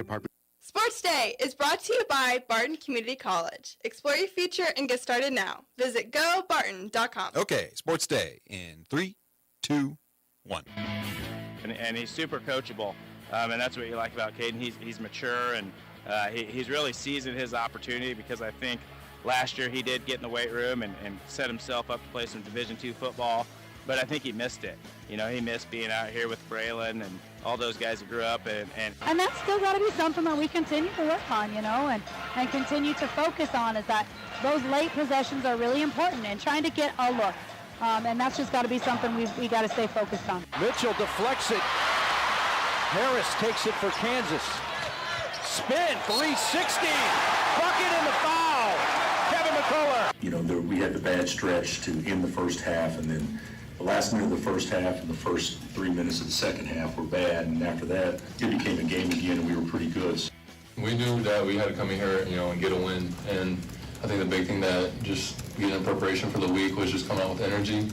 Department. Sports Day is brought to you by Barton Community College. Explore your future and get started now. Visit gobarton.com. Okay, Sports Day in 3, 2, 1. And he's super coachable, and that's what you like about Caden. He's mature, and he's really seizing his opportunity, because I think last year he did get in the weight room and set himself up to play some Division II football, but I think he missed it. You know, he missed being out here with Braylon and all those guys that grew up. And that's still got to be something that we continue to work on, you know, and continue to focus on, is that those late possessions are really important and trying to get a look. And that's just got to be something we got to stay focused on. Mitchell deflects it. Harris takes it for Kansas. Spin, 360. Bucket in the foul. Kevin McCullough. You know, we had the bad stretch to end the first half, and then the last minute of the first half and the first 3 minutes of the second half were bad, and after that, it became a game again, and we were pretty good. We knew that we had to come in here, you know, and get a win, and I think the big thing that just getting in preparation for the week was just come out with energy,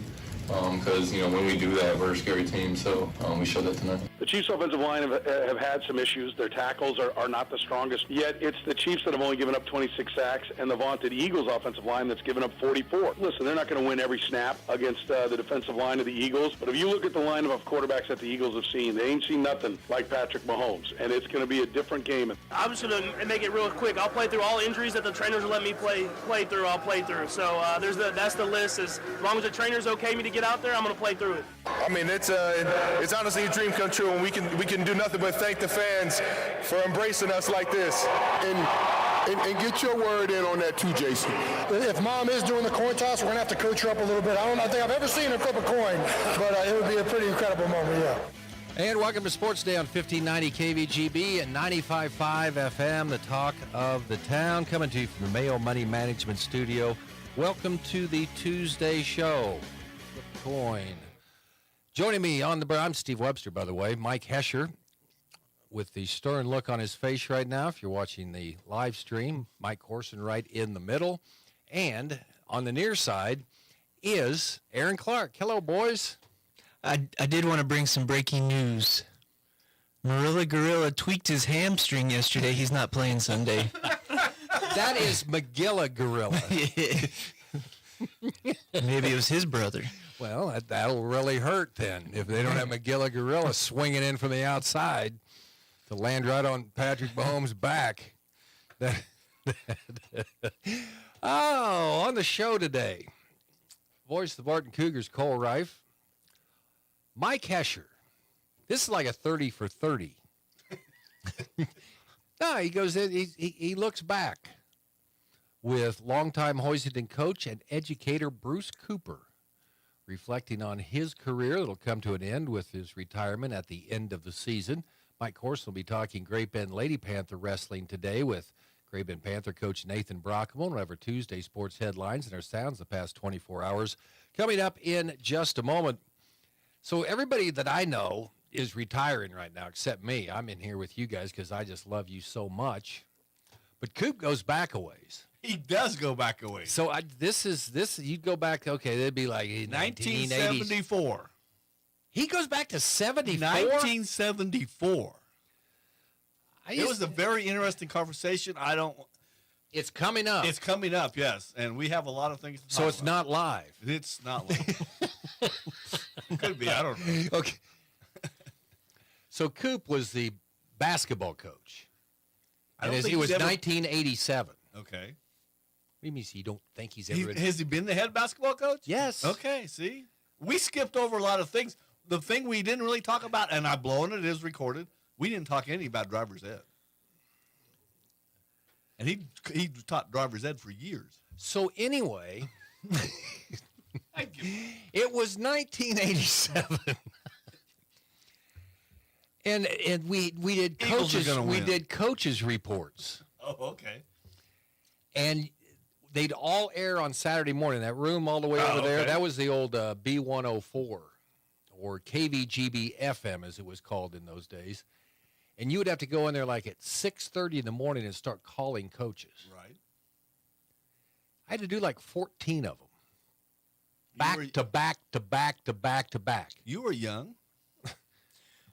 because, you know, when we do that, we're a scary team, so we showed that tonight. The Chiefs' offensive line have had some issues. Their tackles are not the strongest, yet it's the Chiefs that have only given up 26 sacks and the vaunted Eagles' offensive line that's given up 44. Listen, they're not going to win every snap against the defensive line of the Eagles, but if you look at the line of quarterbacks that the Eagles have seen, they ain't seen nothing like Patrick Mahomes, and it's going to be a different game. I'm just going to make it real quick. I'll play through all injuries that the trainers will let me play through. I'll play through. So that's the list. As long as the trainers okay me to get out there, I'm going to play through it. I mean, it's honestly a dream come true, and we can do nothing but thank the fans for embracing us like this. And get your word in on that too, Jason. If Mom is doing the coin toss, we're gonna have to coach her up a little bit. I don't think I've ever seen her flip a coin, but it would be a pretty incredible moment, yeah. And welcome to Sports Day on 1590 KVGB and 95.5 FM, the talk of the town, coming to you from the Mayo Money Management Studio. Welcome to the Tuesday show. Flip a coin. Joining me on the I'm Steve Webster, by the way. Mike Hesher, with the stern look on his face right now. If you're watching the live stream, Mike Corson right in the middle. And on the near side is Aaron Clark. Hello, boys. I did want to bring some breaking news. Marilla Gorilla tweaked his hamstring yesterday. He's not playing Sunday. That is Magilla Gorilla. Maybe it was his brother. Well, that'll really hurt then if they don't have Magilla Gorilla swinging in from the outside to land right on Patrick Mahomes' back. Oh, on the show today, voice of the Barton Cougars, Cole Reif. Mike Hesher. This is like a 30 for 30. No, he goes in, he looks back with longtime Hoisington coach and educator Bruce Cooper, reflecting on his career that'll come to an end with his retirement at the end of the season. Mike Corson will be talking Great Bend Lady Panther wrestling today with Great Bend Panther coach Nathan Brockman. We'll have our Tuesday sports headlines and our sounds the past 24 hours coming up in just a moment. So everybody that I know is retiring right now except me. I'm in here with you guys because I just love you so much. But Coop goes back a ways. He does go back a ways. So this you'd go back, okay, that'd be like 1974. He goes back to 74? 1974. It was a very interesting conversation. It's coming up. It's coming up, yes. And we have a lot of things to talk So it's about. not live. It's not live. Could be. I don't know. Okay. So Coop was the basketball coach. And it was 1987. Okay. What do you mean you don't think he's ever... Has he been the head basketball coach? Yes. Okay, see? We skipped over a lot of things. The thing we didn't really talk about, and I'm blowing it is recorded, we didn't talk any about driver's ed. And he taught driver's ed for years. So anyway, it was 1987. And we did coaches reports. Oh, okay. And they'd all air on Saturday morning. That room all the way over there, that was the old B104 or KVGB FM as it was called in those days. And you would have to go in there like at 6:30 in the morning and start calling coaches. Right. I had to do like 14 of them. Back to back to back to back to back. You were young.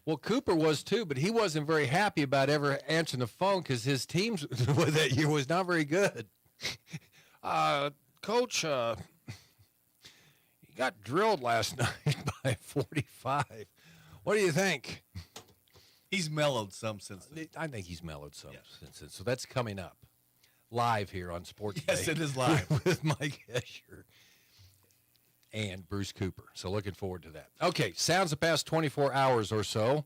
Well, Cooper was too, but he wasn't very happy about ever answering the phone because his team that year was not very good. Coach, he got drilled last night by 45. What do you think? He's mellowed some since then. I think he's mellowed some since then. So that's coming up live here on Sports Yes, Day it is live. with Mike Escher and Bruce Cooper. So looking forward to that. Okay, sounds the past 24 hours or so.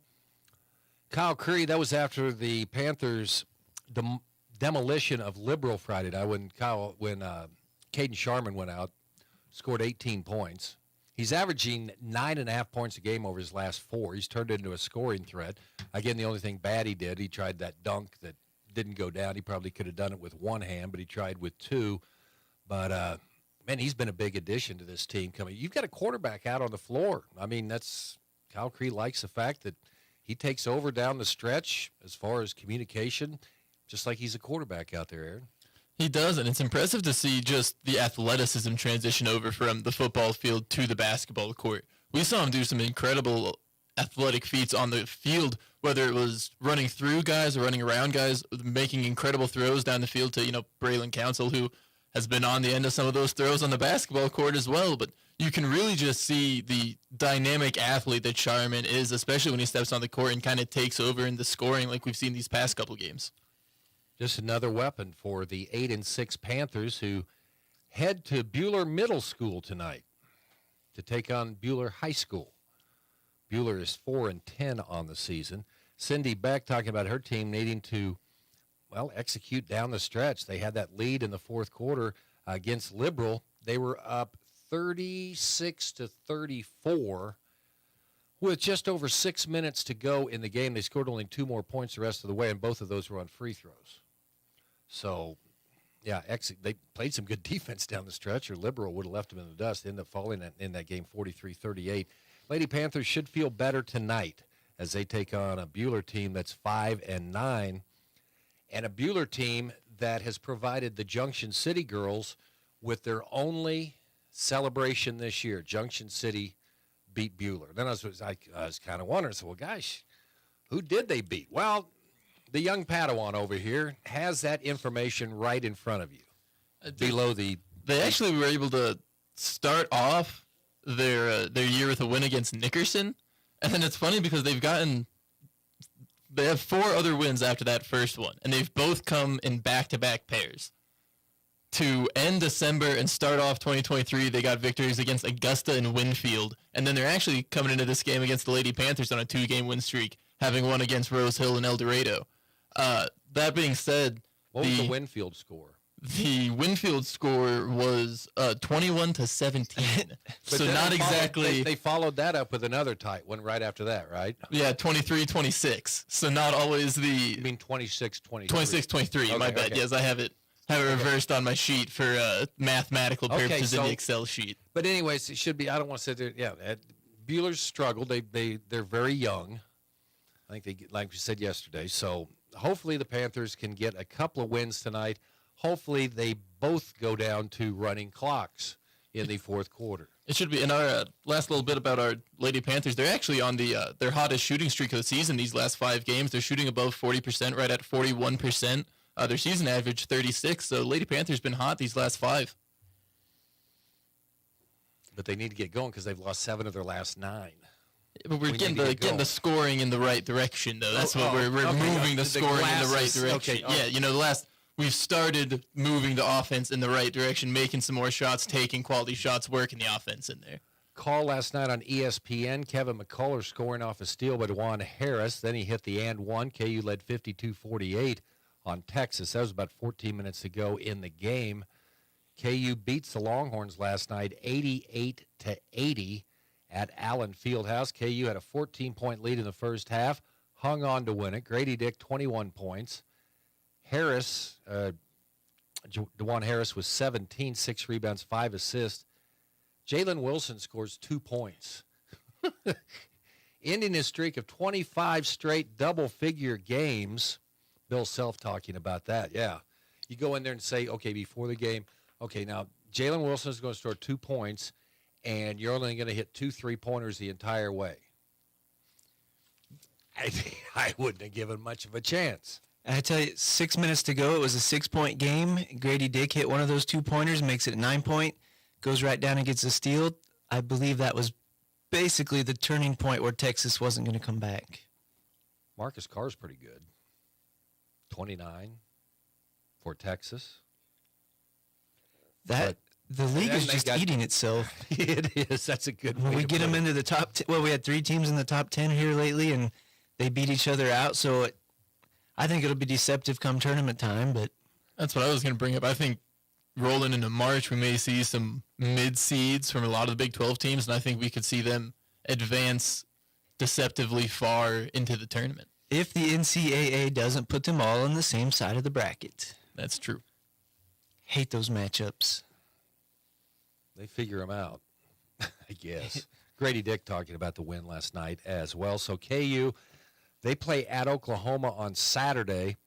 Kyle Curry, that was after the Panthers' demolition of Liberal Friday night when Caden Sharman went out, scored 18 points. He's averaging 9.5 points a game over his last 4. He's turned into a scoring threat. Again, the only thing bad he did, he tried that dunk that didn't go down. He probably could have done it with one hand, but he tried with two. But, man, he's been a big addition to this team coming. You've got a quarterback out on the floor. I mean, Kyle Curry likes the fact that he takes over down the stretch as far as communication, just like he's a quarterback out there, Aaron. He does, and it's impressive to see just the athleticism transition over from the football field to the basketball court. We saw him do some incredible athletic feats on the field, whether it was running through guys or running around guys, making incredible throws down the field to, Braylon Council, who has been on the end of some of those throws on the basketball court as well. But you can really just see the dynamic athlete that Sharman is, especially when he steps on the court and kind of takes over in the scoring like we've seen these past couple games. Just another weapon for the 8-6 Panthers, who head to Buhler Middle School tonight to take on Buhler High School. Buhler is 4-10 on the season. Cindy Beck talking about her team needing to, execute down the stretch. They had that lead in the fourth quarter against Liberal. They were up 36-34 with just over 6 minutes to go in the game. They scored only 2 more points the rest of the way, and both of those were on free throws. So, yeah, they played some good defense down the stretch, or Liberal would have left them in the dust. They ended up falling in that game 43-38. Lady Panthers should feel better tonight as they take on a Buhler team that's 5-9, and a Buhler team that has provided the Junction City girls with their only celebration this year. Junction City beat Buhler. Then I was kind of wondering, well, gosh, who did they beat? Well, the young Padawan over here has that information right in front of you. Below the... They actually were able to start off their year with a win against Nickerson, and then it's funny because they have 4 other wins after that first one, and they've both come in back-to-back pairs. To end December and start off 2023, they got victories against Augusta and Winfield, and then they're actually coming into this game against the Lady Panthers on a 2-game win streak, having won against Rose Hill and El Dorado. That being said, what was the Winfield score? The Winfield score was 21-17. So not exactly. They followed that up with another tight one right after that, right? Yeah, 23-26. So not always the. You mean 26-23? 26-23. My bad. Okay. Yes, I have it reversed on my sheet for mathematical purposes in the Excel sheet. But anyways, it should be. I don't want to sit there. Yeah, Buhler's struggled. They're very young. I think they, like we said yesterday. So hopefully the Panthers can get a couple of wins tonight. Hopefully they both go down to running clocks in the fourth quarter. It should be. In our last little bit about our Lady Panthers, they're actually on their hottest shooting streak of the season these last 5 games. They're shooting above 40%, right at 41%. Their season average 36, so Lady Panthers been hot these last 5. But they need to get going because they've lost 7 of their last 9. But we're getting the scoring in the right direction, though. That's what we're moving the scoring in the right direction. Okay, yeah, we've started moving the offense in the right direction, making some more shots, taking quality shots, working the offense in there. Call last night on ESPN, Kevin McCullough scoring off a steal by DeJuan Harris. Then he hit the and one. KU led 52-48 on Texas. That was about 14 minutes to go in the game. KU beats the Longhorns last night 88-80 at Allen Fieldhouse. KU had a 14-point lead in the first half, hung on to win it. Grady Dick, 21 points. Harris, DeJuan Harris was 17, 6 rebounds, 5 assists. Jalen Wilson scores 2 points. Ending his streak of 25 straight double-figure games. Bill Self talking about that, yeah. You go in there and say, okay, before the game, okay, now Jalen Wilson is going to score 2 points, and you're only going to hit 2 3-pointers the entire way. I wouldn't have given much of a chance. I tell you, 6 minutes to go. It was a 6-point game. Grady Dick hit one of those 2-pointers, makes it a 9-point, goes right down and gets a steal. I believe that was basically the turning point where Texas wasn't going to come back. Marcus Carr's pretty good. 29 for Texas. The league is just eating itself. It is. That's a good way We to get put them it. into the top 10. Well, we had 3 teams in the top 10 here lately, and they beat each other out. So I think it'll be deceptive come tournament time. But that's what I was going to bring up. I think rolling into March, we may see some mid-seeds from a lot of the Big 12 teams, and I think we could see them advance deceptively far into the tournament. If the NCAA doesn't put them all on the same side of the bracket. That's true. Hate those matchups. They figure them out, I guess. Grady Dick talking about the win last night as well. So KU, they play at Oklahoma on Saturday.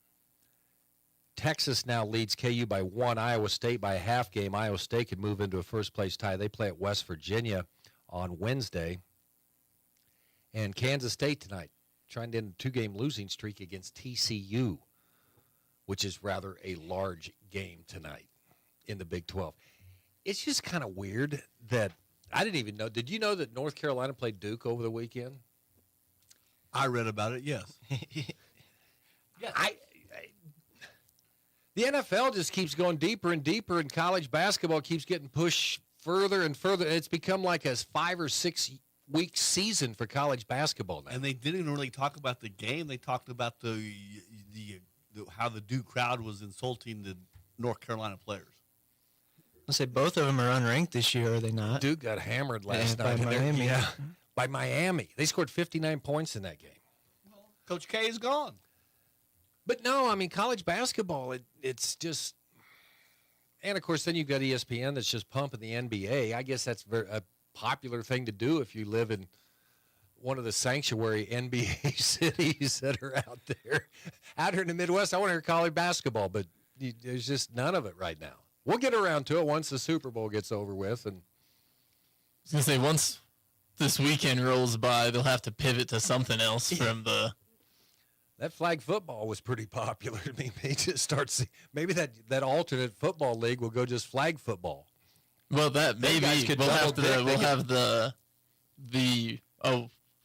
Texas now leads KU by 1. Iowa State by a half game. Iowa State could move into a first-place tie. They play at West Virginia on Wednesday. And Kansas State tonight, trying to end a 2-game losing streak against TCU, which is rather a large game tonight in the Big 12. It's just kind of weird that I didn't even know. Did you know that North Carolina played Duke over the weekend? I read about it, yes. The NFL just keeps going deeper and deeper, and college basketball keeps getting pushed further and further. It's become like a 5 or 6 week season for college basketball now. And they didn't even really talk about the game. They talked about the how the Duke crowd was insulting the North Carolina players. I'll say both of them are unranked this year, are they not? Duke got hammered last by night. Miami. Yeah, by Miami. They scored 59 points in that game. Coach K is gone. But no, I mean, college basketball, it's just – and, of course, then you've got ESPN that's just pumping the NBA. I guess that's a popular thing to do if you live in one of the sanctuary NBA cities that are out there. Out here in the Midwest, I want to hear college basketball, but there's just none of it right now. We'll get around to it once the Super Bowl gets over with. And I was going to say, once this weekend rolls by, they'll have to pivot to something else from the – that flag football was pretty popular to me. Maybe that alternate football league will go just flag football. Well, that maybe we'll have the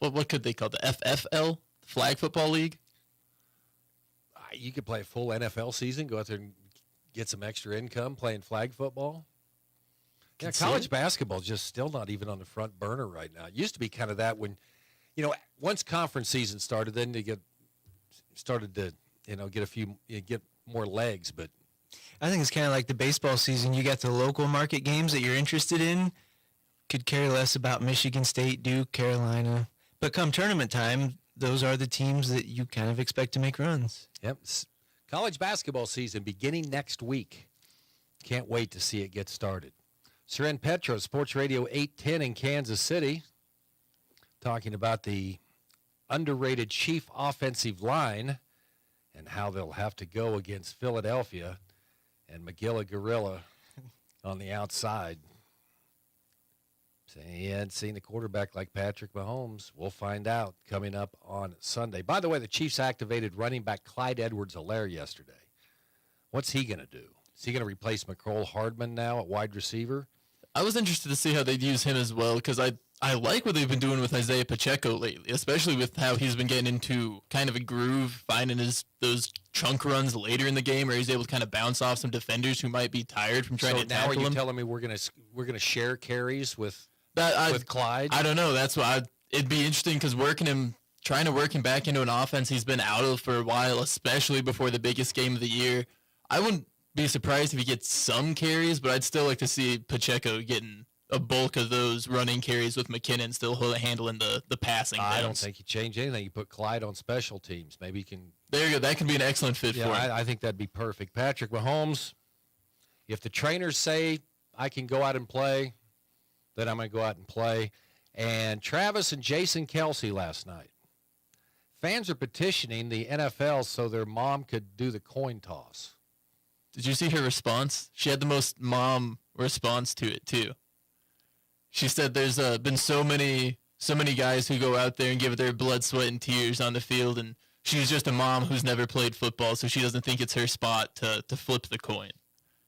what could they call the FFL, Flag Football League? You could play a full NFL season, go out there and get some extra income playing flag football. Yeah, college basketball is just still not even on the front burner right now. It used to be kind of that when, once conference season started, then they started to, get more legs. But I think it's kind of like the baseball season. You got the local market games that you're interested in. Could care less about Michigan State, Duke, Carolina. But come tournament time, those are the teams that you kind of expect to make runs. Yep. College basketball season beginning next week. Can't wait to see it get started. Seren Petro, Sports Radio 810 in Kansas City, talking about the underrated Chief offensive line and how they'll have to go against Philadelphia and McGilla Gorilla on the outside. Saying he hadn't seen a quarterback like Patrick Mahomes. We'll find out coming up on Sunday. By the way, the Chiefs activated running back Clyde Edwards-Helaire yesterday. What's he going to do? Is he going to replace McCole Hardman now at wide receiver? I was interested to see how they'd use him as well because I like what they've been doing with Isaiah Pacheco lately, especially with how he's been getting into kind of a groove, finding those chunk runs later in the game where he's able to kind of bounce off some defenders who might be tired from trying to tackle him. So now are you telling me we're gonna share carries with Clyde? I don't know. That's why it'd be interesting because trying to work him back into an offense he's been out of for a while, especially before the biggest game of the year. I wouldn't be surprised if he gets some carries, but I'd still like to see Pacheco getting a bulk of those running carries with McKinnon still handling the passing. I don't think you change anything. You put Clyde on special teams. Maybe you can. There you go. That can be an excellent fit for him. I think that'd be perfect. Patrick Mahomes, if the trainers say I can go out and play, then I'm going to go out and play. And Travis and Jason Kelce last night. Fans are petitioning the NFL so their mom could do the coin toss. Did you see her response? She had the most mom response to it, too. She said there's been so many so many guys who go out there and give their blood, sweat, and tears on the field, and she's just a mom who's never played football, so she doesn't think it's her spot to flip the coin.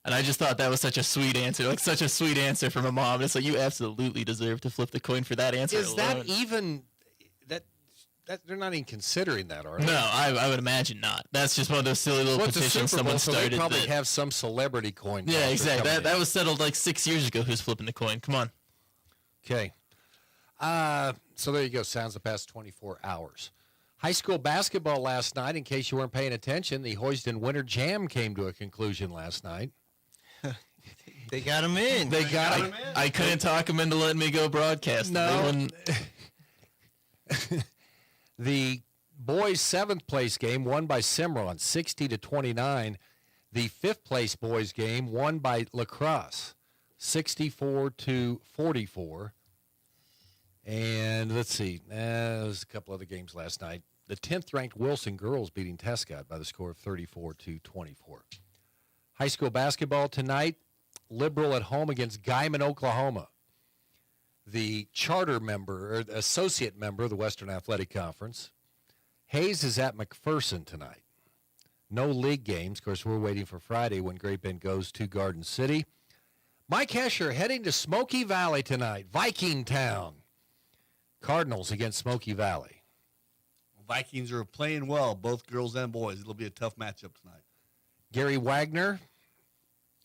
And I just thought that was such a sweet answer, like such a sweet answer from a mom. It's like, you absolutely deserve to flip the coin for that answer. Is that alone. even that they're not even considering that, are they? No, I would imagine not. That's just one of those silly little Well, it's a petitions Super Bowl, someone so started. they probably that- have some celebrity coin. yeah, tosser exactly. coming That in. was settled like 6 years ago. Who's flipping the coin? Come on. Okay. So there you go. Sounds the past 24 hours. High school basketball last night, in case you weren't paying attention, the Hoiston Winter Jam came to a conclusion last night. They got him in. They got him. I couldn't talk him into letting me go broadcast. No. The boys' 7th place game won by Cimarron, 60-29. The 5th place boys game won by La Crosse, 64-44. And let's see, there was a couple other games last night. The 10th ranked Wilson girls beating Tescott by the score of 34-24. High school basketball tonight, Liberal at home against Guyman, Oklahoma. The charter member, or associate member of the Western Athletic Conference. Hayes is at McPherson tonight. No league games. Of course, we're waiting for Friday when Great Bend goes to Garden City. Mike Hesher heading to Smoky Valley tonight. Viking Town. Cardinals against Smoky Valley. Vikings are playing well, both girls and boys. It'll be a tough matchup tonight. Gary Wagner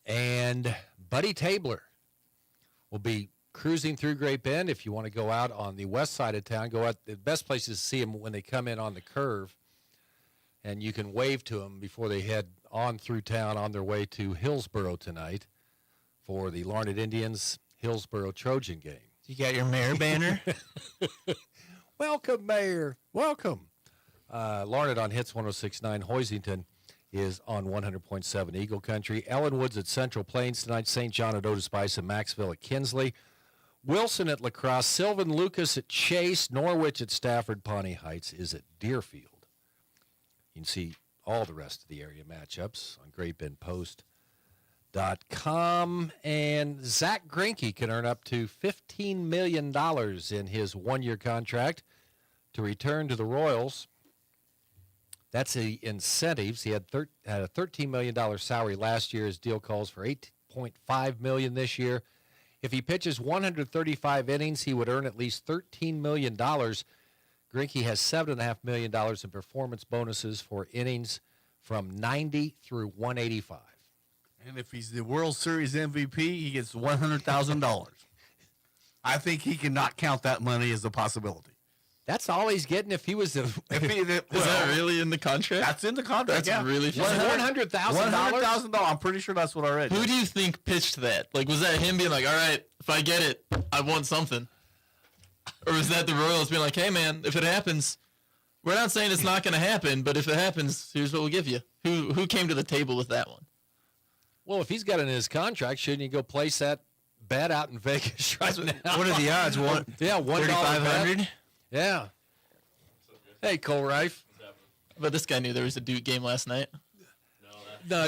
and Buddy Tabler will be cruising through Great Bend. If you want to go out on the west side of town, go out. The best place is to see them when they come in on the curve, and you can wave to them before they head on through town on their way to Hillsboro tonight for the Larned Indians Hillsboro Trojan game. You got your mayor banner? Welcome, Mayor. Welcome. Larned on Hits 106.9. Hoisington is on 100.7 Eagle Country. Ellenwood's at Central Plains tonight. St. John at Otis Spice and Maxville at Kinsley. Wilson at La Crosse. Sylvan Lucas at Chase. Norwich at Stafford. Pawnee Heights is at Deerfield. You can see all the rest of the area matchups on GreatBendPost.com. And Zach Greinke can earn up to $15 million in his one-year contract to return to the Royals. That's the incentives. He had a $13 million salary last year. His deal calls for $8.5 million this year. If he pitches 135 innings, he would earn at least $13 million. Greinke has $7.5 million in performance bonuses for innings from 90 through 185. And if he's the World Series MVP, he gets $100,000. I think he cannot count that money as a possibility. That's all he's getting if he was the. Is that really in the contract? That's in the contract. That's really $100,000. $100,000. I'm pretty sure that's what I read. Who do you think pitched that? Like, was that him being like, all right, if I get it, I want something? Or was that the Royals being like, hey, man, if it happens, we're not saying it's not going to happen, but if it happens, here's what we'll give you. Who came to the table with that one? Well, if he's got it in his contract, shouldn't he go place that bet out in Vegas right now? What are the odds? $1,500? $3,500. Yeah. Hey, Cole Rife. But this guy knew there was a Duke game last night. No,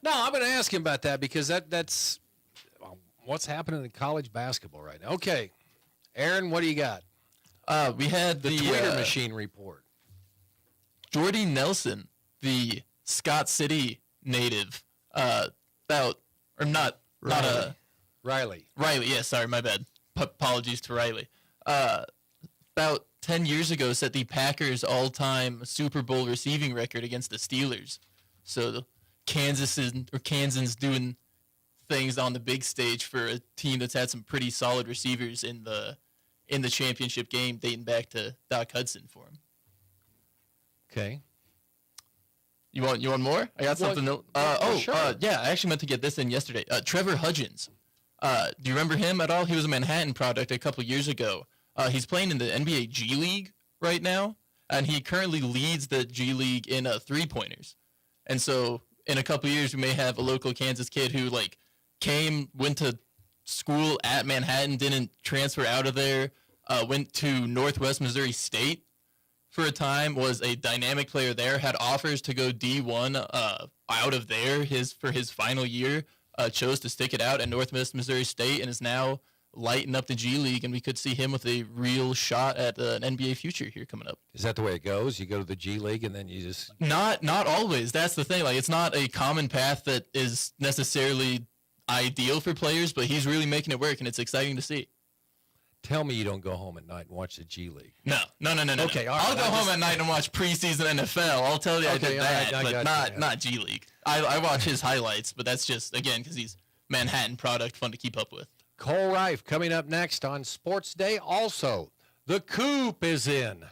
I'm going to ask him about that because that's what's happening in college basketball right now. Okay, Aaron, what do you got? We had the Twitter machine report. Jordy Nelson, the Scott City native, Riley, yeah, sorry, my bad. Apologies to Riley. About 10 years ago, set the Packers' all-time Super Bowl receiving record against the Steelers. So Kansans doing things on the big stage for a team that's had some pretty solid receivers in the championship game, dating back to Doc Hudson for him. Okay. You want more? I got something. Sure. Yeah, I actually meant to get this in yesterday. Trevor Hudgens. Do you remember him at all? He was a Manhattan product a couple years ago. He's playing in the NBA G League right now, and he currently leads the G League in three-pointers. And so in a couple years, we may have a local Kansas kid who went to school at Manhattan, didn't transfer out of there, went to Northwest Missouri State for a time, was a dynamic player there, had offers to go D1 out of there for his final year, chose to stick it out at Northwest Missouri State, and is now lighten up the G League, and we could see him with a real shot at an NBA future here coming up. Is that the way it goes? You go to the G League and then you just... Not always. That's the thing. Like, it's not a common path that is necessarily ideal for players, but he's really making it work, and it's exciting to see. Tell me you don't go home at night and watch the G League. No. Okay, all right. I'll go home at night and watch preseason NFL. I'll tell you I did that, but not G League. I watch his highlights, but that's just, again, because he's Manhattan product, fun to keep up with. Cole Reif coming up next on Sports Day. Also, the Coop is in.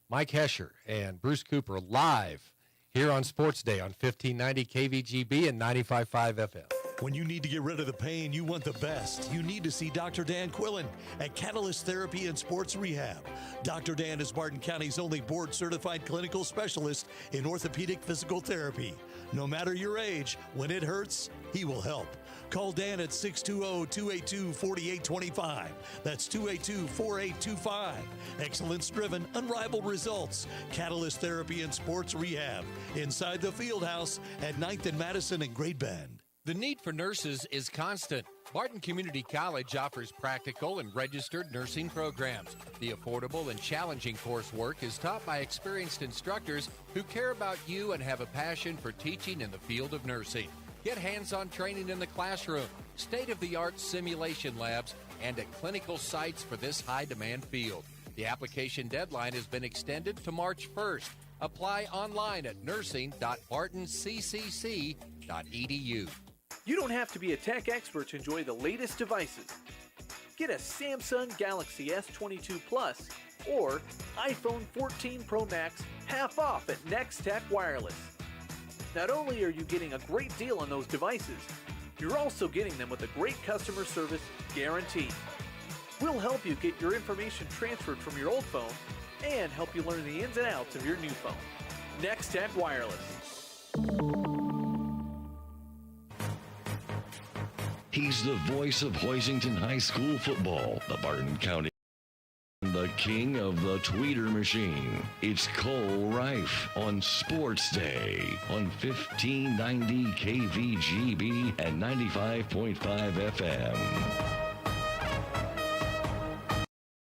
Mike Hesher and Bruce Cooper live here on Sports Day on 1590 KVGB and 95.5 FM. When you need to get rid of the pain, you want the best. You need to see Dr. Dan Quillen at Catalyst Therapy and Sports Rehab. Dr. Dan is Barton County's only board-certified clinical specialist in orthopedic physical therapy. No matter your age, when it hurts, he will help. Call Dan at 620-282-4825. That's 282-4825. Excellence driven, unrivaled results. Catalyst Therapy and Sports Rehab. Inside the Fieldhouse at 9th and Madison in Great Bend. The need for nurses is constant. Barton Community College offers practical and registered nursing programs. The affordable and challenging coursework is taught by experienced instructors who care about you and have a passion for teaching in the field of nursing. Get hands-on training in the classroom, state-of-the-art simulation labs, and at clinical sites for this high-demand field. The application deadline has been extended to March 1st. Apply online at nursing.bartonccc.edu. You don't have to be a tech expert to enjoy the latest devices. Get a Samsung Galaxy S22 Plus or iPhone 14 Pro Max half off at Next Tech Wireless. Not only are you getting a great deal on those devices, you're also getting them with a great customer service guarantee. We'll help you get your information transferred from your old phone and help you learn the ins and outs of your new phone. Next Tech Wireless. He's the voice of Hoisington High School football, the Barton County, the king of the tweeter machine. It's Cole Reif on Sports Day on 1590 KVGB and 95.5 FM.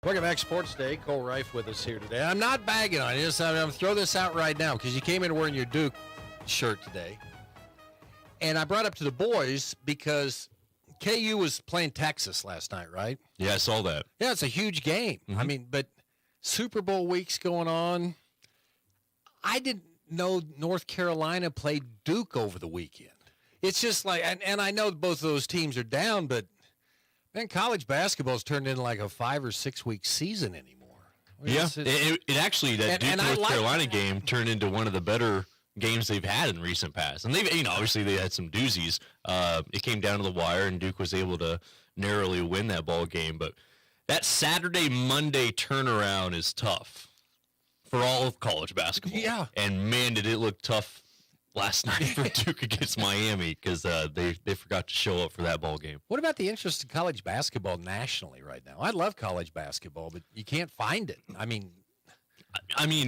Welcome back, Sports Day. Cole Reif with us here today. I'm not bagging on you. I'm going to throw this out right now because you came in wearing your Duke shirt today. And I brought up to the boys because KU was playing Texas last night, right? Yeah, I saw that. Yeah, it's a huge game. Mm-hmm. I mean, but Super Bowl week's going on. I didn't know North Carolina played Duke over the weekend. It's just like, and I know both of those teams are down, but man, college basketball's turned into like a 5 or 6 week season anymore. Yeah, it actually, that Duke North Carolina game turned into one of the better games they've had in recent past. And they've, obviously they had some doozies. It came down to the wire, and Duke was able to narrowly win that ball game. But that Saturday, Monday turnaround is tough for all of college basketball. Yeah. And man, did it look tough last night for Duke against Miami because they forgot to show up for that ball game. What about the interest in college basketball nationally right now? I love college basketball, but you can't find it. I mean,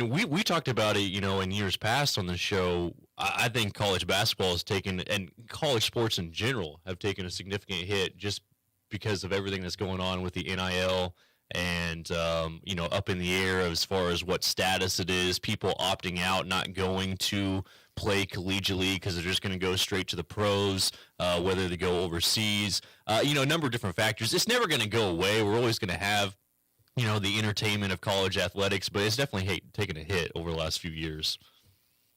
we talked about it, in years past on the show. I think college basketball has taken, and college sports in general, have taken a significant hit just because of everything that's going on with the NIL and, up in the air as far as what status it is, people opting out, not going to play collegiately because they're just going to go straight to the pros, whether they go overseas, a number of different factors. It's never going to go away. We're always going to have the entertainment of college athletics, but it's definitely taken a hit over the last few years.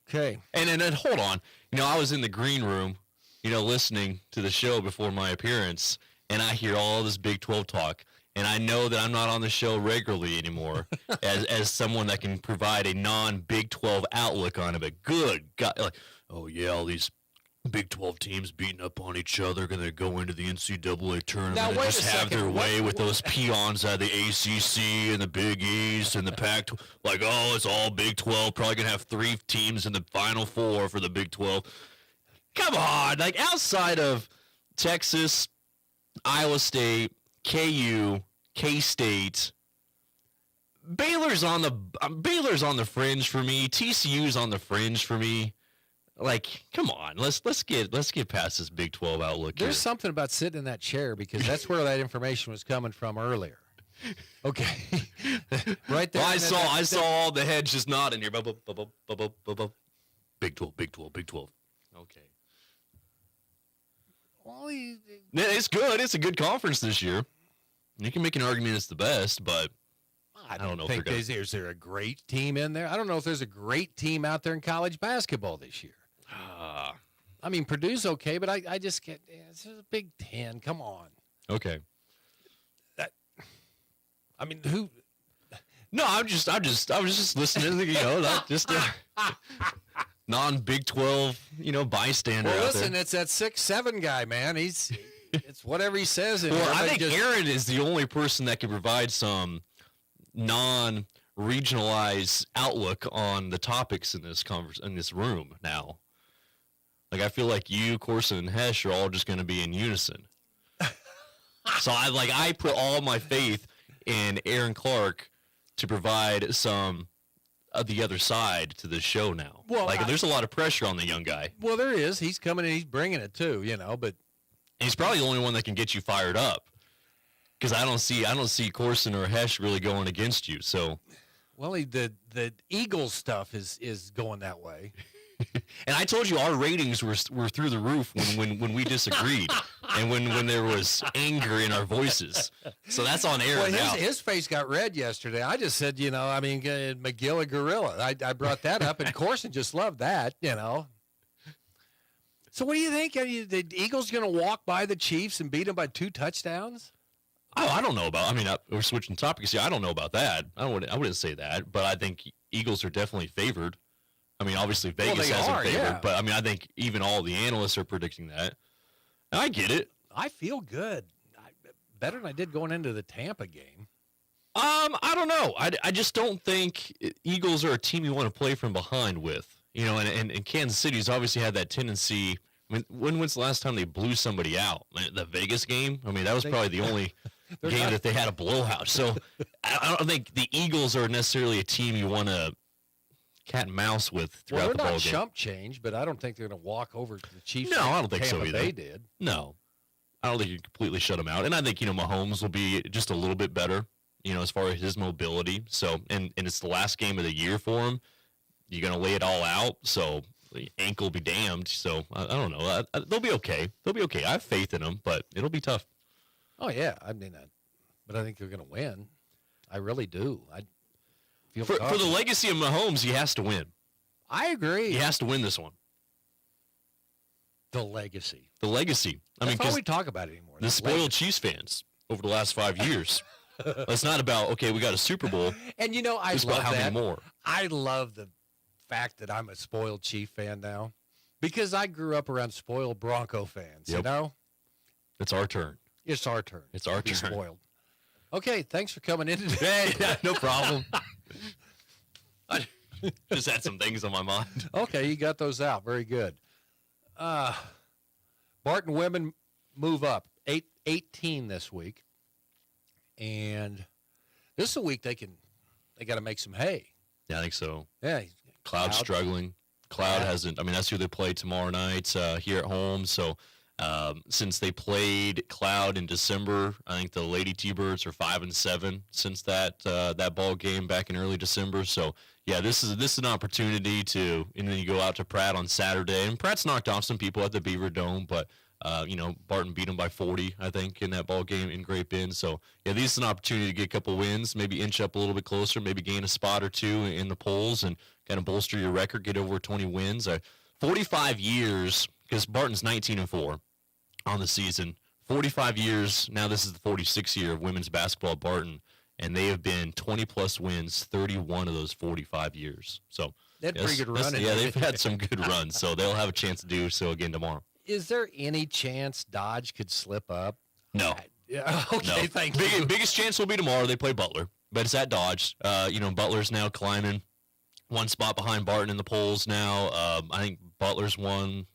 Okay. And then hold on. I was in the green room, listening to the show before my appearance, and I hear all this Big 12 talk, and I know that I'm not on the show regularly anymore as someone that can provide a non-Big 12 outlook on it, but good God, all these Big 12 teams beating up on each other, going to go into the NCAA tournament and just have their way with those peons out of the ACC and the Big East and the Pac. It's all Big 12. Probably going to have 3 teams in the Final Four for the Big 12. Come on. Outside of Texas, Iowa State, KU, K-State, Baylor's on the fringe for me. TCU's on the fringe for me. Like, come on, let's get past this Big 12 outlook. There's here. something about sitting in that chair because that's where that information was coming from earlier. Okay, right there. Well, I saw all the heads just nodding here. Big 12, Big 12, Big 12. Okay. Well, it's good. It's a good conference this year. You can make an argument it's the best, but I don't know. Think is there a great team in there? I don't know if there's a great team out there in college basketball this year. I mean, Purdue's okay, but I just get it's a Big Ten. Come on. Okay. I mean, who? No, I was just listening. You know, not just a non-Big 12, bystander. Well, out listen, there. it's that 6'7" guy, man. It's whatever he says. And Well, I think just, Aaron is the only person that can provide some non-regionalized outlook on the topics in this in this room now. Like, I feel like you, Corson, and Hesh are all just going to be in unison. So I put all my faith in Aaron Clark to provide some of the other side to this show now. Well, there's a lot of pressure on the young guy. Well, there is. He's coming and he's bringing it too, but he's probably the only one that can get you fired up. Because I don't see Corson or Hesh really going against you. So, well, the Eagles stuff is going that way. And I told you our ratings were through the roof when we disagreed, and when there was anger in our voices. So that's on air now. His face got red yesterday. I just said, McGill a gorilla. I brought that up, and Corson just loved that, So what do you think? The Eagles going to walk by the Chiefs and beat them by 2 touchdowns? Oh, I don't know about. We're switching topics here. I don't know about that. I wouldn't say that, but I think Eagles are definitely favored. Obviously Vegas has them favored, yeah. But I think even all the analysts are predicting that. And I get it. I feel good, better than I did going into the Tampa game. I don't know. I just don't think Eagles are a team you want to play from behind with. And Kansas City's obviously had that tendency. When was the last time they blew somebody out? The Vegas game? That was probably the only game that they had a blowout. So I don't think the Eagles are necessarily a team you want to cat and mouse with throughout the ball game. They're not chump change, but I don't think they're going to walk over to the Chiefs. No, I don't think so Tampa either. They did. No. I don't think you completely shut him out. And I think, Mahomes will be just a little bit better, as far as his mobility. So, and it's the last game of the year for him. You're going to lay it all out. So, the ankle will be damned. So, I don't know. They'll be okay. They'll be okay. I have faith in them, but it'll be tough. Oh, yeah. But I think they're going to win. I really do. For the legacy of Mahomes, he has to win. I agree. He has to win this one. The legacy. That's all we talk about anymore. The spoiled Chiefs fans over the last 5 years. It's not about, okay, we got a Super Bowl. And, I it's love about how that. many more. I love the fact that I'm a spoiled Chief fan now because I grew up around spoiled Bronco fans, It's our turn. It's our turn. It's our to be turn. Spoiled. Okay, thanks for coming in today. Yeah, no problem. I just had some things on my mind. Okay, you got those out. Very good. Barton women move up 18 this week, and this is a week they got to make some hay. Yeah, I think so. Yeah, Cloud's struggling. Cloud hasn't. That's who they play tomorrow night here at home. So since they played Cloud in December, I think the Lady T-Birds are 5-7 since that ball game back in early December. So yeah, this is an opportunity to, and then you go out to Pratt on Saturday, and Pratt's knocked off some people at the Beaver Dome, but Barton beat them by 40, I think, in that ball game in Great Bend. So yeah, this is an opportunity to get a couple wins, maybe inch up a little bit closer, maybe gain a spot or two in the polls, and kind of bolster your record, get over 20 wins. 45 years, because Barton's 19-4 on the season. 45 years now. This is the 46th year of women's basketball at Barton, and they have been 20-plus wins 31 of those 45 years. So that's pretty good run. Yeah, they've had some good runs, so they'll have a chance to do so again tomorrow. Is there any chance Dodge could slip up? No. Yeah. Okay. No. Thank you. Biggest chance will be tomorrow. They play Butler, but it's at Dodge. Butler's now climbing one spot behind Barton in the polls now. I think Butler's won.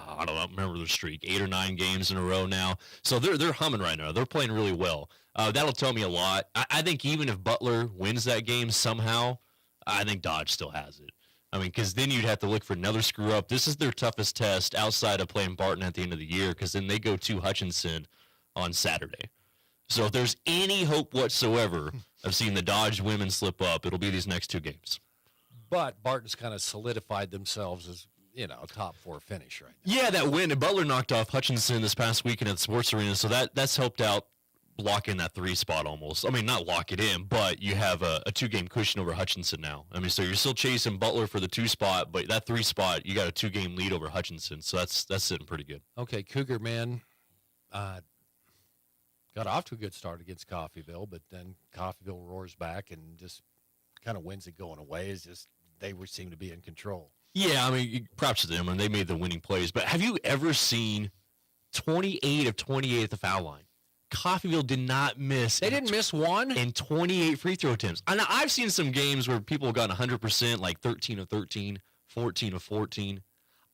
I don't remember the streak, 8 or 9 games in a row now. So they're humming right now. They're playing really well. That'll tell me a lot. I think even if Butler wins that game somehow, I think Dodge still has it. I mean, because then you'd have to look for another screw up. This is their toughest test outside of playing Barton at the end of the year, because then they go to Hutchinson on Saturday. So if there's any hope whatsoever of seeing the Dodge women slip up, it'll be these next 2 games. But Barton's kind of solidified themselves as, a top 4 finish right now. Yeah, that win. And Butler knocked off Hutchinson this past weekend at the Sports Arena, so that's helped out lock in that 3 spot almost. I mean, not lock it in, but you have a 2-game cushion over Hutchinson now. I mean, so you're still chasing Butler for the 2 spot, but that 3 spot, you got a 2-game lead over Hutchinson, so that's sitting pretty good. Okay, Cougar men got off to a good start against Coffeyville, but then Coffeyville roars back and just kind of wins it going away. It's just they seem to be in control. Yeah, I mean, props to them, and they made the winning plays. But have you ever seen 28 of 28 at the foul line? Coffeyville did not miss. They didn't miss one? In 28 free throw attempts. And I've seen some games where people have gotten 100%, like 13 of 13, 14 of 14.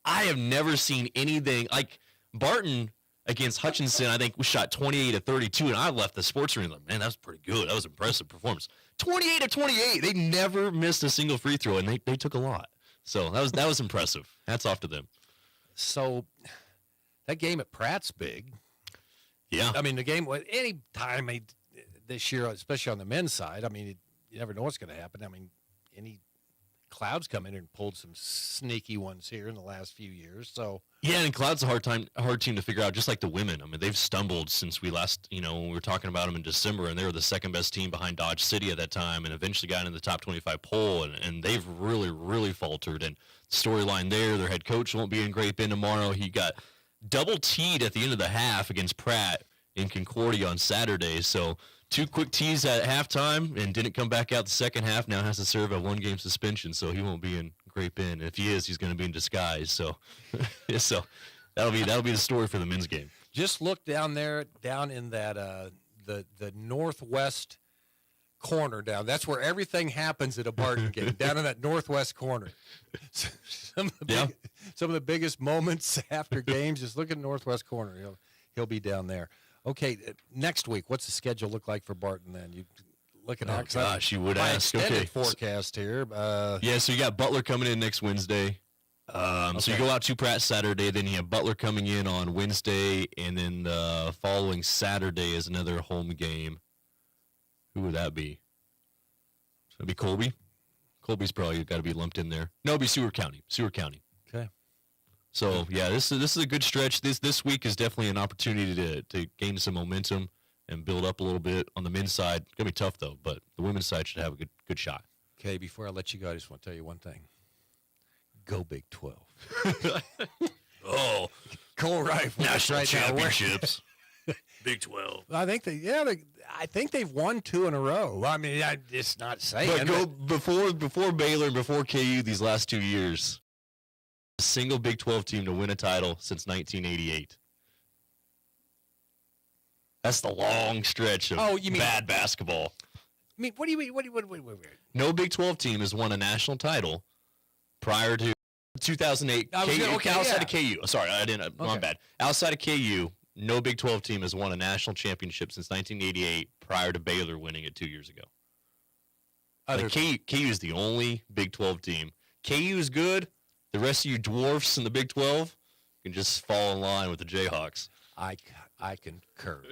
I have never seen anything like Barton against Hutchinson. I think we shot 28 of 32, and I left the sports arena like, man, that was pretty good. That was an impressive performance. 28 of 28. They never missed a single free throw, and they took a lot. So that was impressive. Hats off to them. So that game at Pratt's big. Yeah. I mean, the game, any time this year, especially on the men's side, I mean, you never know what's going to happen. I mean, any Cloud's come in and pulled some sneaky ones here in the last few years. So yeah, and Cloud's a hard team to figure out, just like the women. I mean, they've stumbled since we last, when we were talking about them in December, and they were the 2nd best team behind Dodge City at that time, and eventually got into the top 25 poll, and they've really, really faltered. And storyline there, their head coach won't be in Great Bend tomorrow. He got double teed at the end of the half against Pratt in Concordia on Saturday. So 2 quick tees at halftime and didn't come back out the second half. Now has to serve a 1-game suspension, so he won't be in Great Bend. If he is, he's going to be in disguise. So, so that'll be the story for the men's game. Just look down there, down in that the northwest corner down. That's where everything happens at a Barton game. Down in that northwest corner. Some of the biggest moments after games. Just look at the northwest corner. He'll be down there. Okay, next week, what's the schedule look like for Barton then? You looking at? Oh gosh, you would ask. Okay, forecast here. Yeah, so you got Butler coming in next Wednesday. So you go out to Pratt Saturday, then you have Butler coming in on Wednesday, and then the following Saturday is another home game. Who would that be? So it'd be Colby. Colby's probably got to be lumped in there. No, it'd be Seward County. Okay. So yeah, this is a good stretch. This week is definitely an opportunity to gain some momentum and build up a little bit on the men's side. It's gonna be tough though, but the women's side should have a good shot. Okay, before I let you go, I just want to tell you one thing. Go Big 12. Oh, Cole Rife national right championships. Big 12. I think they've won 2 in a row. I mean, it's not saying. But before Baylor and before KU these last 2 years, a single Big 12 team to win a title since 1988. That's the long stretch of bad basketball. I mean, what do you mean? Wait. No Big 12 team has won a national title prior to 2008. Outside of KU. Sorry, I didn't. My bad. Outside of KU, no Big 12 team has won a national championship since 1988 prior to Baylor winning it 2 years ago. KU is the only Big 12 team. KU is good. The rest of you dwarfs in the Big 12 can just fall in line with the Jayhawks. I concur.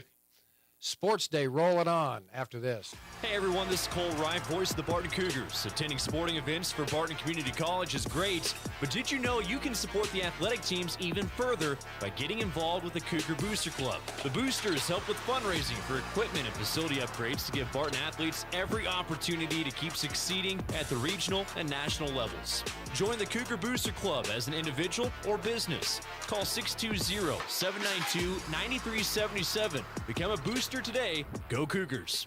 Sports Day rolling on after this. Hey everyone, this is Cole Rife, voice of the Barton Cougars. Attending sporting events for Barton Community College is great, but did you know you can support the athletic teams even further by getting involved with the Cougar Booster Club? The Boosters help with fundraising for equipment and facility upgrades to give Barton athletes every opportunity to keep succeeding at the regional and national levels. Join the Cougar Booster Club as an individual or business. Call 620-792-9377. Become a booster today. Go Cougars.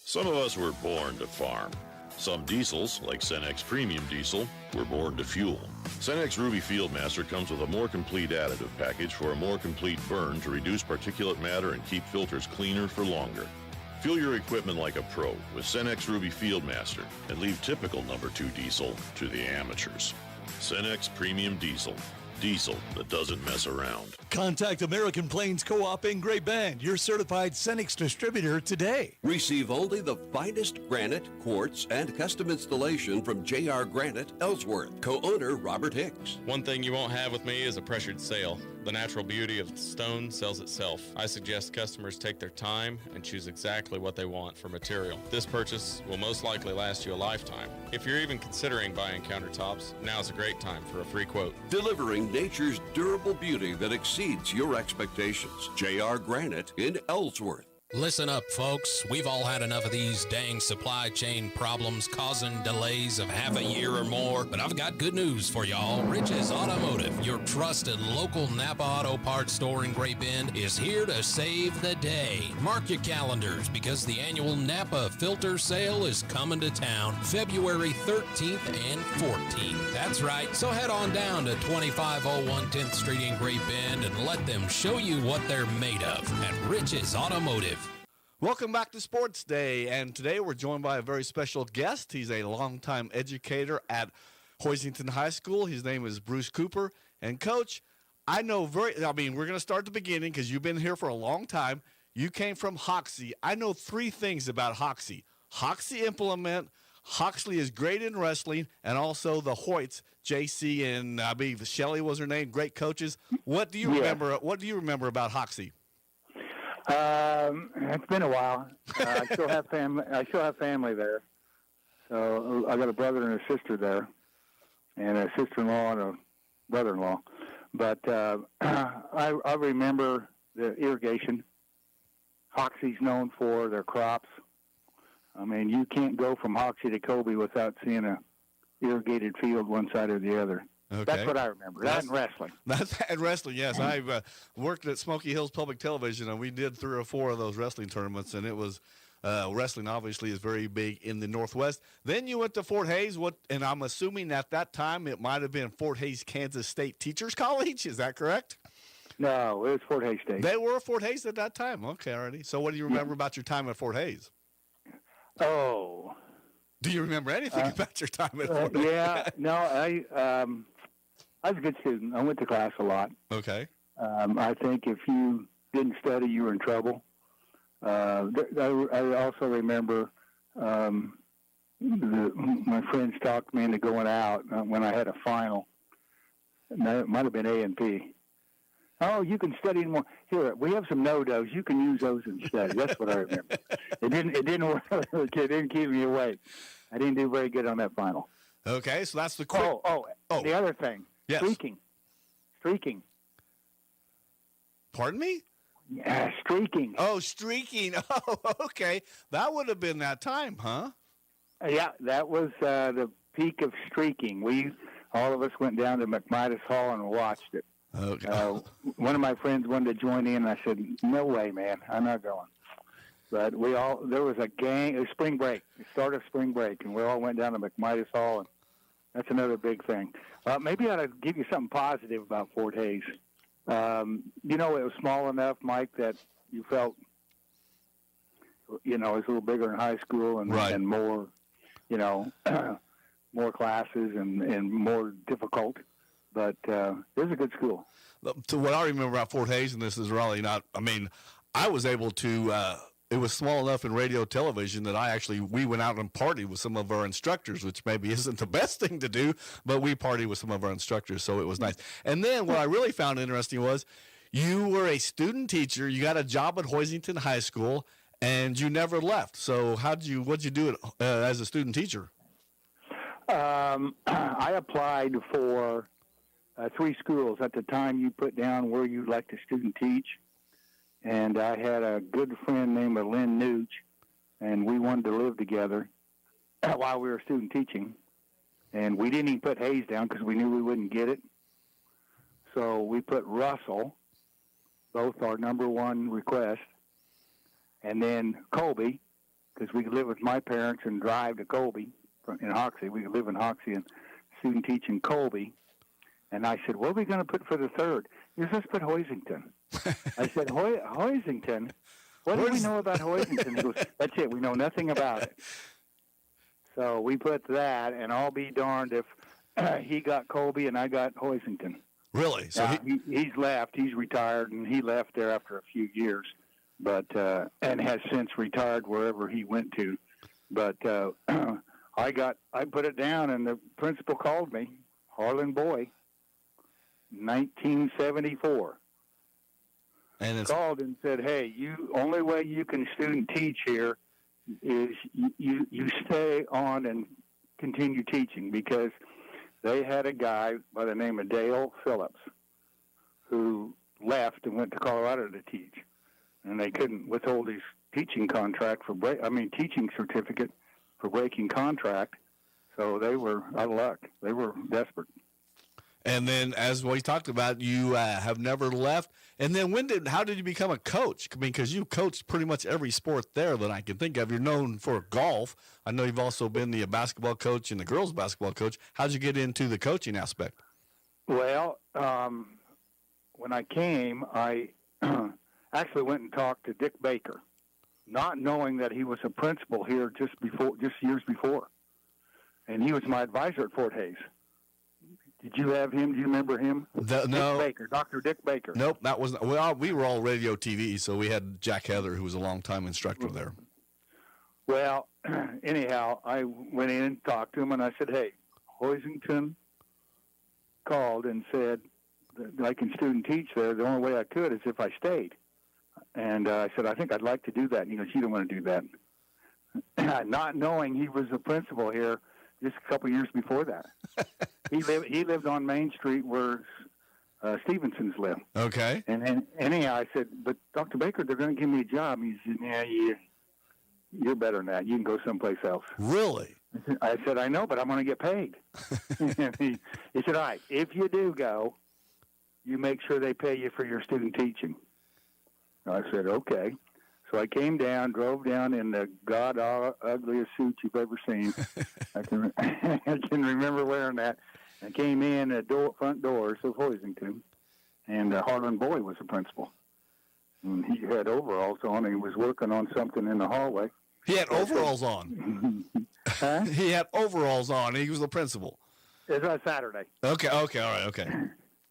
Some of us were born to farm. Some diesels, like Cenex Premium Diesel, were born to fuel. Cenex Ruby Fieldmaster comes with a more complete additive package for a more complete burn to reduce particulate matter and keep filters cleaner for longer. Fuel your equipment like a pro with Cenex Ruby Fieldmaster and leave typical number 2 diesel to the amateurs. Cenex Premium Diesel. Diesel that doesn't mess around. Contact American Plains Co-op in Great Bend, your certified Cenex distributor today. Receive only the finest granite, quartz, and custom installation from J.R. Granite, Ellsworth. Co-owner Robert Hicks. One thing you won't have with me is a pressured sale. The natural beauty of stone sells itself. I suggest customers take their time and choose exactly what they want for material. This purchase will most likely last you a lifetime. If you're even considering buying countertops, now's a great time for a free quote. Delivering nature's durable beauty that exceeds your expectations. J.R. Granite in Ellsworth. Listen up, folks. We've all had enough of these dang supply chain problems causing delays of half a year or more. But I've got good news for y'all. Riches Automotive, your trusted local Napa Auto Parts store in Great Bend, is here to save the day. Mark your calendars because the annual Napa Filter Sale is coming to town February 13th and 14th. That's right. So head on down to 2501 10th Street in Great Bend and let them show you what they're made of at Riches Automotive. Welcome back to Sports Day, and today we're joined by a very special guest. He's a longtime educator at Hoisington High School. His name is Bruce Cooper. And, Coach, we're going to start at the beginning because you've been here for a long time. You came from Hoxie. I know three things about Hoxie. Hoxie Implement, Hoxley is great in wrestling, and also the Hoyts, JC and I believe Shelley was her name, great coaches. What do you remember? What do you remember about Hoxie? It's been a while. I still have family there. So I got a brother and a sister there, and a sister-in-law and a brother-in-law. But I remember the irrigation. Hoxie's known for their crops. I mean, you can't go from Hoxie to Colby without seeing a irrigated field one side or the other. Okay. That's what I remember. That's wrestling. That's and wrestling, yes. I've worked at Smoky Hills Public Television, and we did 3 or 4 of those wrestling tournaments, and it was wrestling obviously is very big in the Northwest. Then you went to Fort Hays, and I'm assuming at that time it might have been Fort Hays, Kansas State Teachers College. Is that correct? No, it was Fort Hays State. They were Fort Hays at that time. Okay, already. So what do you remember about your time at Fort Hays? Oh. Do you remember anything about your time at Fort Hays? Yeah, no, I was a good student. I went to class a lot. Okay. I think if you didn't study, you were in trouble. I also remember my friends talked me into going out when I had a final. It might have been A&P. Oh, you can study more. Here, we have some no-dos. You can use those instead. That's what I remember. It didn't work. It didn't keep me awake. I didn't do very good on that final. Okay, so that's the quick. The other thing. Yes. Streaking. Pardon me? Yeah, streaking. Oh, streaking. Oh, okay. That would have been that time, huh? Yeah, that was the peak of streaking. All of us went down to McMidas Hall and watched it. Okay. One of my friends wanted to join in, and I said, "No way, man, I'm not going." But there was a gang. It was spring break. The start of spring break, and we all went down to McMidas Hall, and that's another big thing. Maybe I ought to give you something positive about Fort Hays. It was small enough, Mike, that you felt, it was a little bigger in high school and more, more classes and more difficult. But it was a good school. So what I remember about Fort Hays, and this is really not, I was able to, it was small enough in radio television that we went out and partied with some of our instructors, which maybe isn't the best thing to do, but we partied with some of our instructors, so it was nice. And then what I really found interesting was you were a student teacher, you got a job at Hoisington High School, and you never left. So what'd you do as a student teacher? I applied for 3 schools. At the time, you put down where you'd like to student teach. And I had a good friend named Lynn Nooch, and we wanted to live together while we were student teaching. And we didn't even put Hays down because we knew we wouldn't get it. So we put Russell, both our number 1 request, and then Colby, because we could live with my parents and drive to Colby in Hoxie. We could live in Hoxie and student teach in Colby. And I said, what are we going to put for the 3rd? He said, let's put Hoisington. I said, Hoisington? What do we know about Hoisington? He goes, that's it. We know nothing about it. So we put that, and I'll be darned if he got Colby and I got Hoisington. Really? So he's left. He's retired, and he left there after a few years, but and has since retired wherever he went to. But I put it down, and the principal called me, Harlan Boy, 1974. And called and said, "Hey, only way you can student teach here is you stay on and continue teaching," because they had a guy by the name of Dale Phillips who left and went to Colorado to teach, and they couldn't withhold his teaching contract teaching certificate for breaking contract, so they were out of luck. They were desperate. And then, as we talked about, you have never left. And then, how did you become a coach? I mean, because you coached pretty much every sport there that I can think of. You're known for golf. I know you've also been the basketball coach and the girls' basketball coach. How did you get into the coaching aspect? Well, when I came, I actually went and talked to Dick Baker, not knowing that he was a principal here just years before. And he was my advisor at Fort Hays. Did you have him? Do you remember him? No. Dick Baker, Dr. Dick Baker. Nope, that wasn't. Well, we were all radio TV, so we had Jack Heather, who was a longtime instructor there. Well, anyhow, I went in and talked to him, and I said, "Hey, Hoisington called and said that I can student teach there. The only way I could is if I stayed." And I said, "I think I'd like to do that." And he goes, "You don't want to do that." Not knowing he was a principal here just a couple years before that. He lived on Main Street where Stevenson's lived. Okay. And anyhow, I said, "But Dr. Baker, they're going to give me a job." He said, "Yeah, you're better than that. You can go someplace else." Really? I said, "I know, but I'm going to get paid." And he said, "All right, if you do go, you make sure they pay you for your student teaching." I said, "Okay." So I came down, drove down in the ugliest suit you've ever seen. I can remember wearing that. I came in at front doors of Hoisington, and Harlan Boy was the principal. And he had overalls on, and he was working on something in the hallway. He had overalls on. Huh? He had overalls on. He was the principal. It was Saturday. Okay, all right, okay.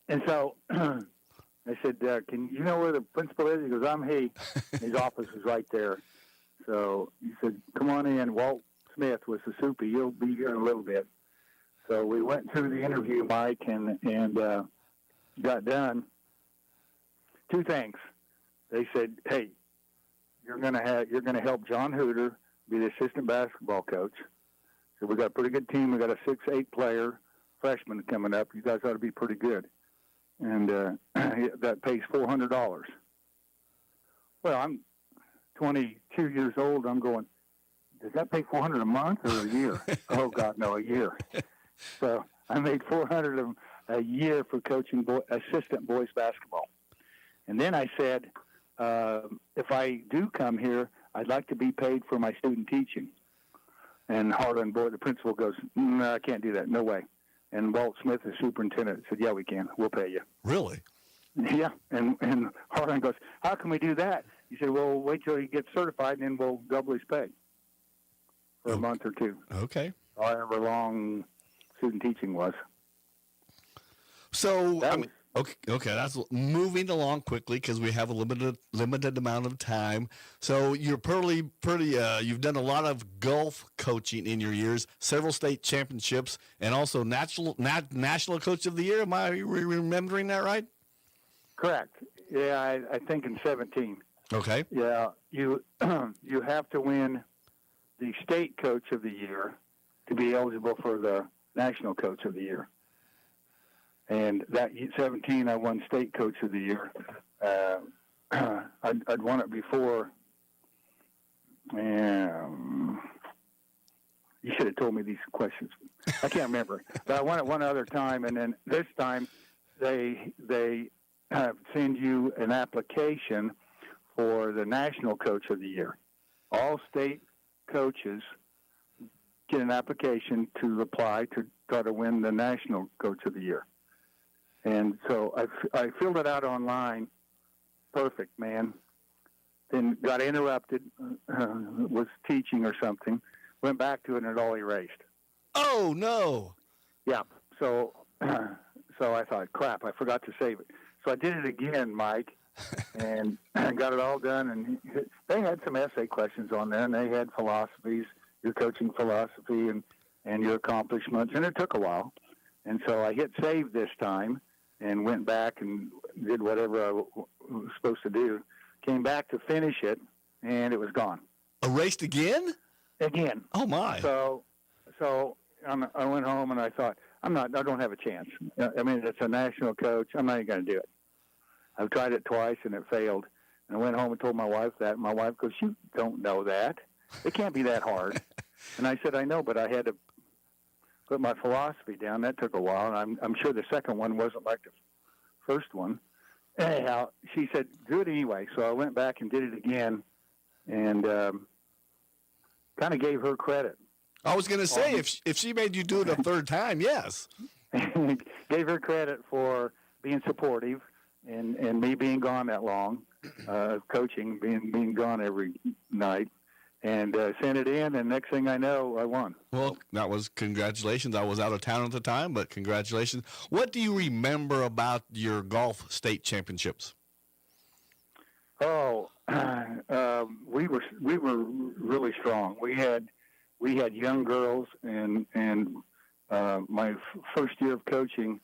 And so I said, "Can you know where the principal is?" He goes, "I'm he." His office is right there. So he said, "Come on in. Walt Smith was the soupy. You'll be here in a little bit." So we went through the interview, Mike, and got done. Two things. They said, "Hey, you're gonna help John Hooter be the assistant basketball coach. So we got a pretty good team. We got a 6'8" player freshman coming up. You guys ought to be pretty good." And that pays $400. Well, I'm 22 years old. I'm going, does that pay $400 a month or a year? Oh, God, no, a year. So I made $400 a year for coaching assistant boys basketball. And then I said, if I do come here, I'd like to be paid for my student teaching. And Harlan Boy, the principal, goes, "No, I can't do that. No way." And Walt Smith, the superintendent, said, "Yeah, we can. We'll pay you." Really? Yeah. And Harlan goes, "How can we do that?" He said, "Well, wait till he gets certified, and then we'll double his pay for a month or two." Okay. However long student teaching was. So, okay, that's moving along quickly because we have a limited amount of time. So you're pretty. You've done a lot of golf coaching in your years, several state championships, and also national coach of the year. Am I remembering that right? Correct. Yeah, I think in 17. Okay. Yeah, you have to win the state coach of the year to be eligible for the national coach of the year. And that 17, I won state coach of the year. I'd won it before. You should have told me these questions. I can't remember. But I won it one other time, and then this time they send you an application for the national coach of the year. All state coaches get an application to apply to try to win the national coach of the year. And so I filled it out online. Perfect, man. Then got interrupted, was teaching or something. Went back to it and it all erased. Oh, no. Yeah. So so I thought, crap, I forgot to save it. So I did it again, Mike, and I got it all done. And they had some essay questions on there, and they had philosophies, your coaching philosophy and your accomplishments, and it took a while. And so I hit save this time and went back and did whatever I was supposed to do. Came back to finish it, and it was gone. Erased again? Again. Oh, my. So I went home, and I thought, I don't have a chance. I mean, it's a national coach. I'm not even going to do it. I've tried it twice, and it failed. And I went home and told my wife that. And my wife goes, you don't know that. It can't be that hard. And I said, I know, but I had to put my philosophy down. That took a while, and I'm sure the second one wasn't like the first one. Anyhow, she said, do it anyway. So I went back and did it again, and kind of gave her credit. I was going to say, if she made you do it a third time, yes. Gave her credit for being supportive and me being gone that long, coaching, being gone every night, and sent it in, and next thing I know, I won. Well, that was congratulations. I was out of town at the time, but congratulations. What do you remember about your golf state championships? Oh, we were really strong. We had young girls, and my first year of coaching,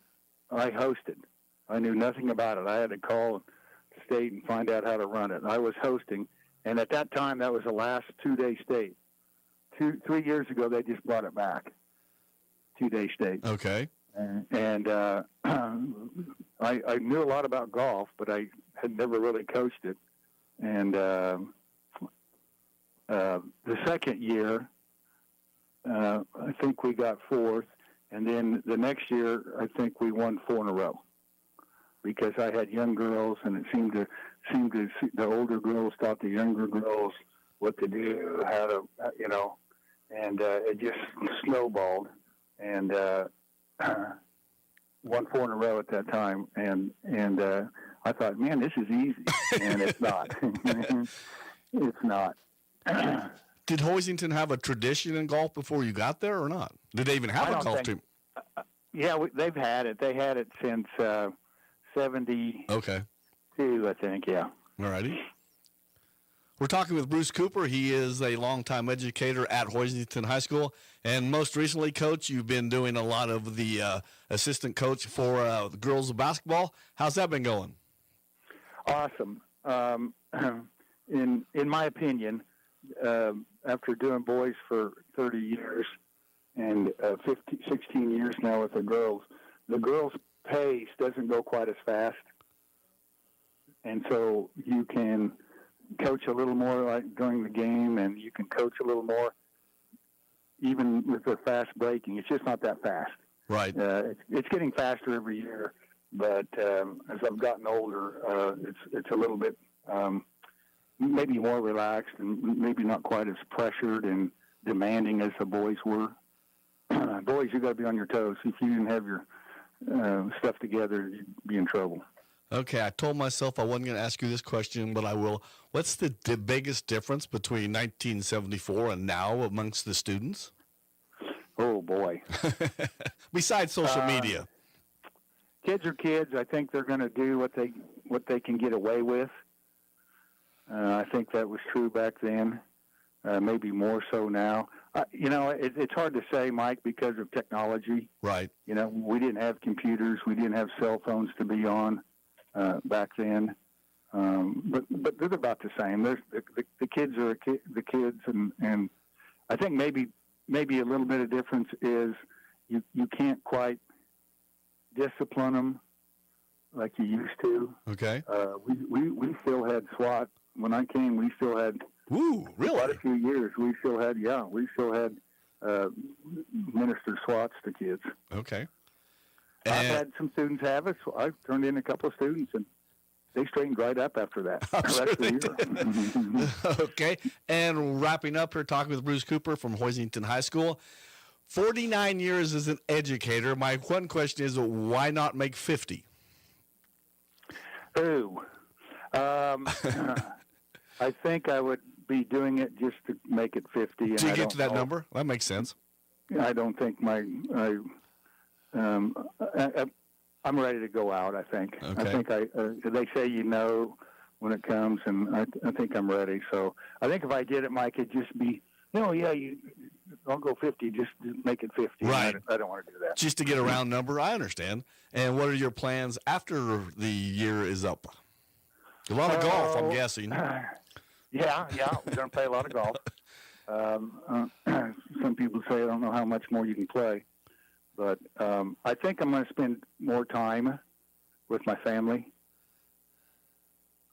I hosted. I knew nothing about it. I had to call the state and find out how to run it. I was hosting, and at that time, that was the last 2-day state. 3 years ago, they just brought it back, 2-day state. Okay. And I knew a lot about golf, but I had never really coached it. And the second year, I think we got fourth, and then the next year, I think we won 4 in a row, because I had young girls, and it seemed to the older girls taught the younger girls what to do, how to, and it just snowballed, and won 4 in a row at that time, and I thought, man, this is easy, and it's not. It's not. Did Hoisington have a tradition in golf before you got there, or not? Did they even have a golf team? Yeah, they've had it. They had it since 72, I think, yeah. All righty. We're talking with Bruce Cooper. He is a longtime educator at Hoisington High School. And most recently, Coach, you've been doing a lot of the assistant coach for the girls basketball. How's that been going? Awesome. In my opinion, after doing boys for 30 years and 16 years now with the girls pace doesn't go quite as fast. And so you can coach a little more like during the game, and you can coach a little more even with the fast breaking. It's just not that fast. Right. It's getting faster every year, but as I've gotten older, it's a little bit maybe more relaxed and maybe not quite as pressured and demanding as the boys were. Boys, you got to be on your toes. If you didn't have your stuff together, you'd be in trouble. Okay, I told myself I wasn't going to ask you this question, but I will. What's the biggest difference between 1974 and now amongst the students? Oh, boy. Besides social media. Kids are kids. I think they're going to do what they can get away with. I think that was true back then, maybe more so now. It's hard to say, Mike, because of technology. Right. We didn't have computers. We didn't have cell phones to be on back then. But they're about the same. The kids are the kids, and I think maybe a little bit of difference is you can't quite discipline them like you used to. Okay. We still had SWAT. When I came, we still had really? quite a few years. We still had minister SWATs to kids. Okay. I've had some students have it. So I've turned in a couple of students, and they straightened right up after that. Okay. And wrapping up here, talking with Bruce Cooper from Hoisington High School. 49 years as an educator. My one question is, why not make 50? I think I would be doing it just to make it 50. Did you get to that number? That makes sense. I don't think I'm ready to go out. I think. Okay. I think they say when it comes, and I think I'm ready. So I think if I did it, Mike, it'd just be, I'll go 50. Just make it 50. Right. I don't want to do that. Just to get a round number, I understand. And what are your plans after the year is up? A lot of golf, I'm guessing. Yeah, we're going to play a lot of golf. Some people say I don't know how much more you can play, but I think I'm going to spend more time with my family.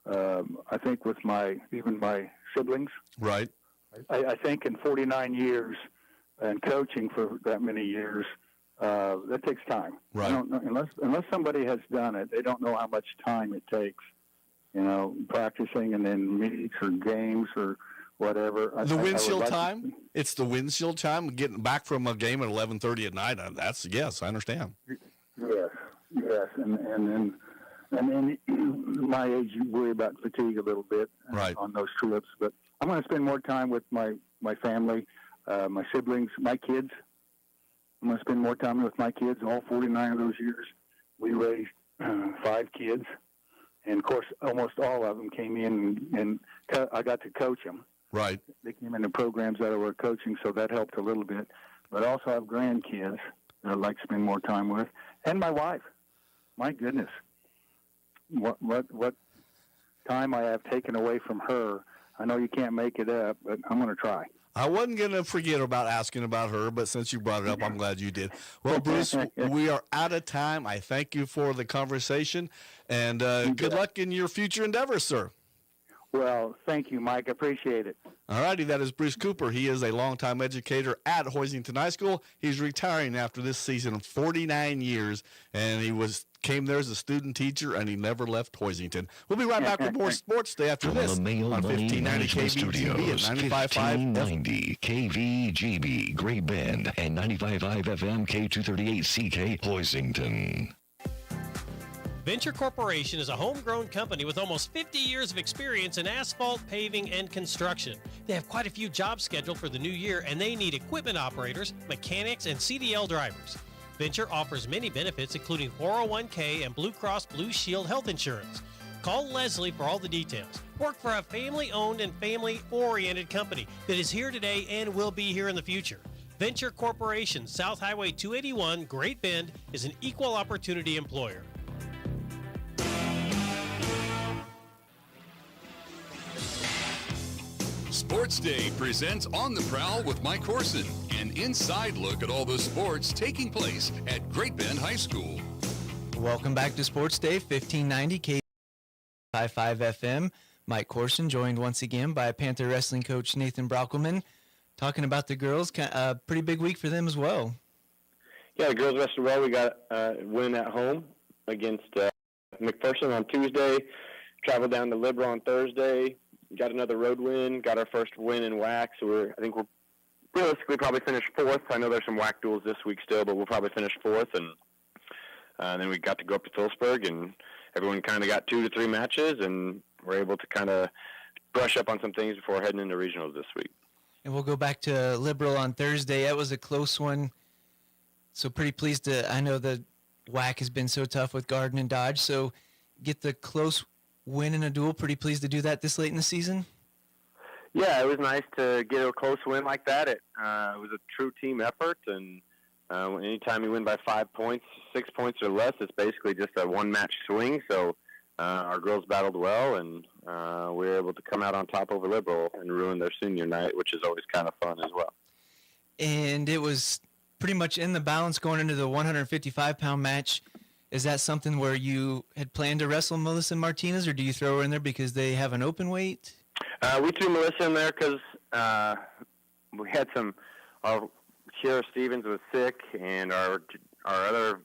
I think with even my siblings. Right. I think in 49 years and coaching for that many years, that takes time. Right. I don't know, unless somebody has done it, they don't know how much time it takes. Practicing and then meets or games or whatever. The windshield time? It's the windshield time, getting back from a game at 11:30 at night. Yes, I understand. Yes, and my age, you worry about fatigue a little bit on those trips. But I'm going to spend more time with my family, my siblings, my kids. I'm going to spend more time with my kids. All 49 of those years, we raised 5 kids. And, of course, almost all of them came in, and I got to coach them. Right. They came into programs that I were coaching, so that helped a little bit. But also I have grandkids that I'd like to spend more time with. And my wife. My goodness. What time I have taken away from her. I know you can't make it up, but I'm going to try. I wasn't going to forget about asking about her, but since you brought it up, I'm glad you did. Well, Bruce, we are out of time. I thank you for the conversation, and good luck in your future endeavors, sir. Well, thank you, Mike. I appreciate it. All righty, that is Bruce Cooper. He is a longtime educator at Hoisington High School. He's retiring after this season of 49 years, and he came there as a student teacher, and he never left Hoisington. We'll be right back with more Sports Day after this From the Mail on Money 1590 Management Studios, KVGB at 95.5 1590 KVGB, Great Bend, and 95.5 FM K238CK, Hoisington. Venture Corporation is a homegrown company with almost 50 years of experience in asphalt, paving, and construction. They have quite a few jobs scheduled for the new year, and they need equipment operators, mechanics, and CDL drivers. Venture offers many benefits, including 401k and Blue Cross Blue Shield health insurance. Call Leslie for all the details. Work for a family-owned and family-oriented company that is here today and will be here in the future. Venture Corporation, South Highway 281, Great Bend, is an equal opportunity employer. Sports Day presents On the Prowl with Mike Corson, an inside look at all the sports taking place at Great Bend High School. Welcome back to Sports Day, 1590 K55 FM. Mike Corson, joined once again by Panther Wrestling coach Nathan Braukelman, talking about the girls. A pretty big week for them as well. Yeah, the girls wrestled well. We got a win at home against McPherson on Tuesday, traveled down to Liberal on Thursday, got another road win, got our first win in WAC, so I think we'll realistically probably finish 4th. I know there's some WAC duels this week still, but we'll probably finish 4th, and then we got to go up to Phillipsburg, and everyone kind of got 2 to 3 matches, and we're able to kind of brush up on some things before heading into regionals this week. And we'll go back to Liberal on Thursday. That was a close one, so pretty pleased to, I know the WAC has been so tough with Garden and Dodge, so get the close win in a duel. Pretty pleased to do that this late in the season? Yeah, it was nice to get a close win like that. It was a true team effort, and anytime you win by 5 points, 6 points or less, it's basically just a one-match swing. So our girls battled well, and we were able to come out on top over Liberal and ruin their senior night, which is always kind of fun as well. And it was pretty much in the balance going into the 155-pound match. Is that something where you had planned to wrestle Melissa Martinez, or do you throw her in there because they have an open weight? We threw Melissa in there because we had our Sheriff Stevens was sick, and our other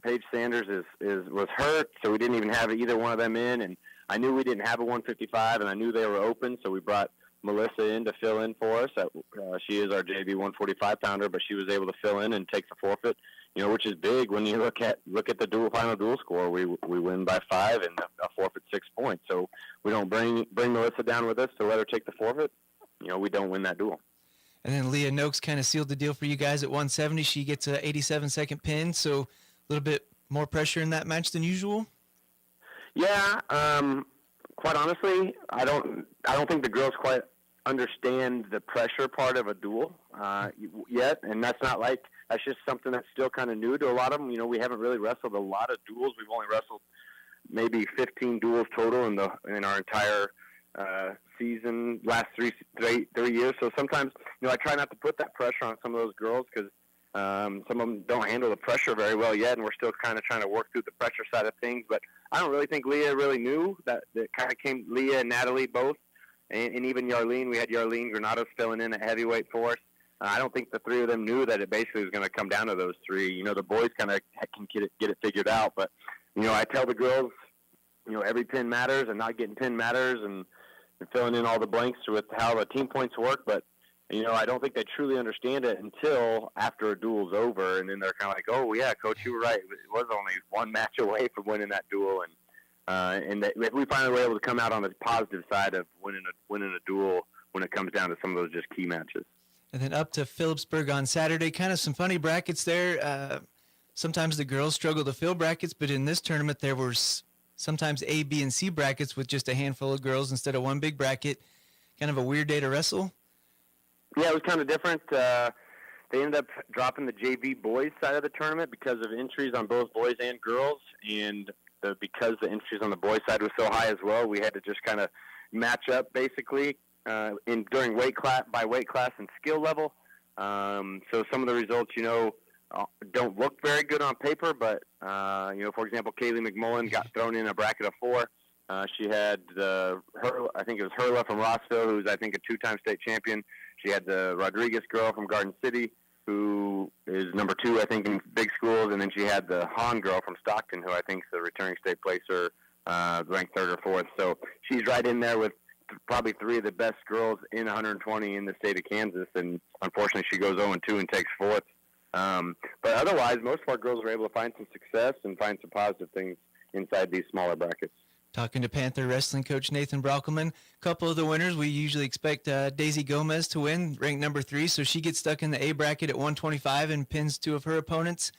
Paige Sanders was hurt, so we didn't even have either one of them in. And I knew we didn't have a 155, and I knew they were open, so we brought Melissa in to fill in for us. She is our JV 145-pounder, but she was able to fill in and take the forfeit. Which is big when you look at the final dual score. We win by 5 and a forfeit 6 points. So we don't bring Melissa down with us to let her take the forfeit. We don't win that duel. And then Leah Noakes kind of sealed the deal for you guys at 170. She gets a 87-second pin, so a little bit more pressure in that match than usual? Yeah, quite honestly, I don't think the girls quite understand the pressure part of a duel yet, and that's just something that's still kind of new to a lot of them. You know, we haven't really wrestled a lot of duels. We've only wrestled maybe 15 duels total in our entire season, last three years. So sometimes, you know, I try not to put that pressure on some of those girls because some of them don't handle the pressure very well yet, and we're still kind of trying to work through the pressure side of things. But I don't really think Leah really knew that kind of came, Leah and Natalie both, and even Yarlene. We had Yarlene Granados filling in at heavyweight for us. I don't think the three of them knew that it basically was going to come down to those three. You know, the boys kind of can get it figured out, but you know, I tell the girls, you know, every pin matters, and not getting pin matters, and filling in all the blanks with how the team points work. But you know, I don't think they truly understand it until after a duel's over, and then they're kind of like, "Oh yeah, coach, you were right. It was only one match away from winning that duel." And if we finally were able to come out on the positive side of winning a duel when it comes down to some of those just key matches. And then up to Phillipsburg on Saturday, kind of some funny brackets there. Sometimes the girls struggle to fill brackets, but in this tournament there were sometimes A, B, and C brackets with just a handful of girls instead of one big bracket. Kind of a weird day to wrestle. Yeah, it was kind of different. They ended up dropping the JV boys side of the tournament because of entries on both boys and girls, and because the entries on the boys side was so high as well, we had to just kind of match up basically during weight class and skill level. So some of the results, you know, don't look very good on paper, but you know, for example, Kaylee McMullen got thrown in a bracket of 4. She had I think it was Herla from Rossville, who's I think a 2-time state champion. She had the Rodriguez girl from Garden City, who is number 2, I think, in big schools, and then she had the Hahn girl from Stockton, who I think is the returning state placer, ranked 3rd or 4th. So she's right in there with probably 3 of the best girls in 120 in the state of Kansas, and unfortunately she goes 0-2 and takes 4th. But otherwise, most of our girls were able to find some success and find some positive things inside these smaller brackets. Talking to Panther wrestling coach Nathan Brockelman. A couple of the winners, we usually expect Daisy Gomez to win, ranked number 3, so she gets stuck in the A bracket at 125 and pins 2 of her opponents.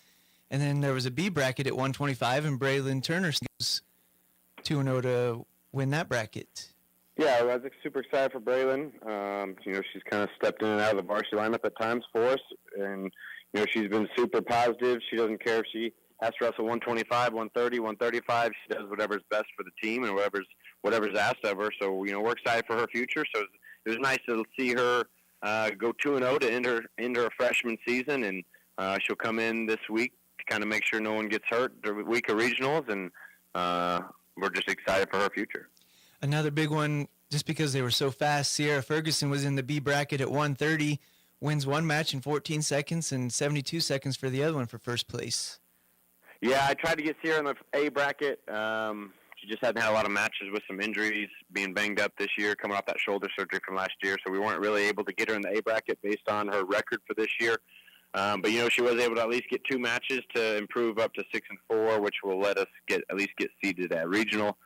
And then there was a B bracket at 125, and Braylon Turner goes 2-0 to win that bracket. Yeah, I was super excited for Braylon. You know, she's kind of stepped in and out of the varsity lineup at times for us, and you know, she's been super positive. She doesn't care if she has to wrestle 125, 130, 135. She does whatever's best for the team and whatever's asked of her. So, you know, we're excited for her future. So it was nice to see her go 2-0 to end her freshman season, and she'll come in this week to kind of make sure no one gets hurt the week of regionals, and we're just excited for her future. Another big one, just because they were so fast, Sierra Ferguson was in the B bracket at 130, wins one match in 14 seconds and 72 seconds for the other one for first place. Yeah, I tried to get Sierra in the A bracket. She just hadn't had a lot of matches with some injuries, being banged up this year, coming off that shoulder surgery from last year. So we weren't really able to get her in the A bracket based on her record for this year. But, you know, she was able to at least get 2 matches to improve up to 6-4, which will let us at least get seeded at regional.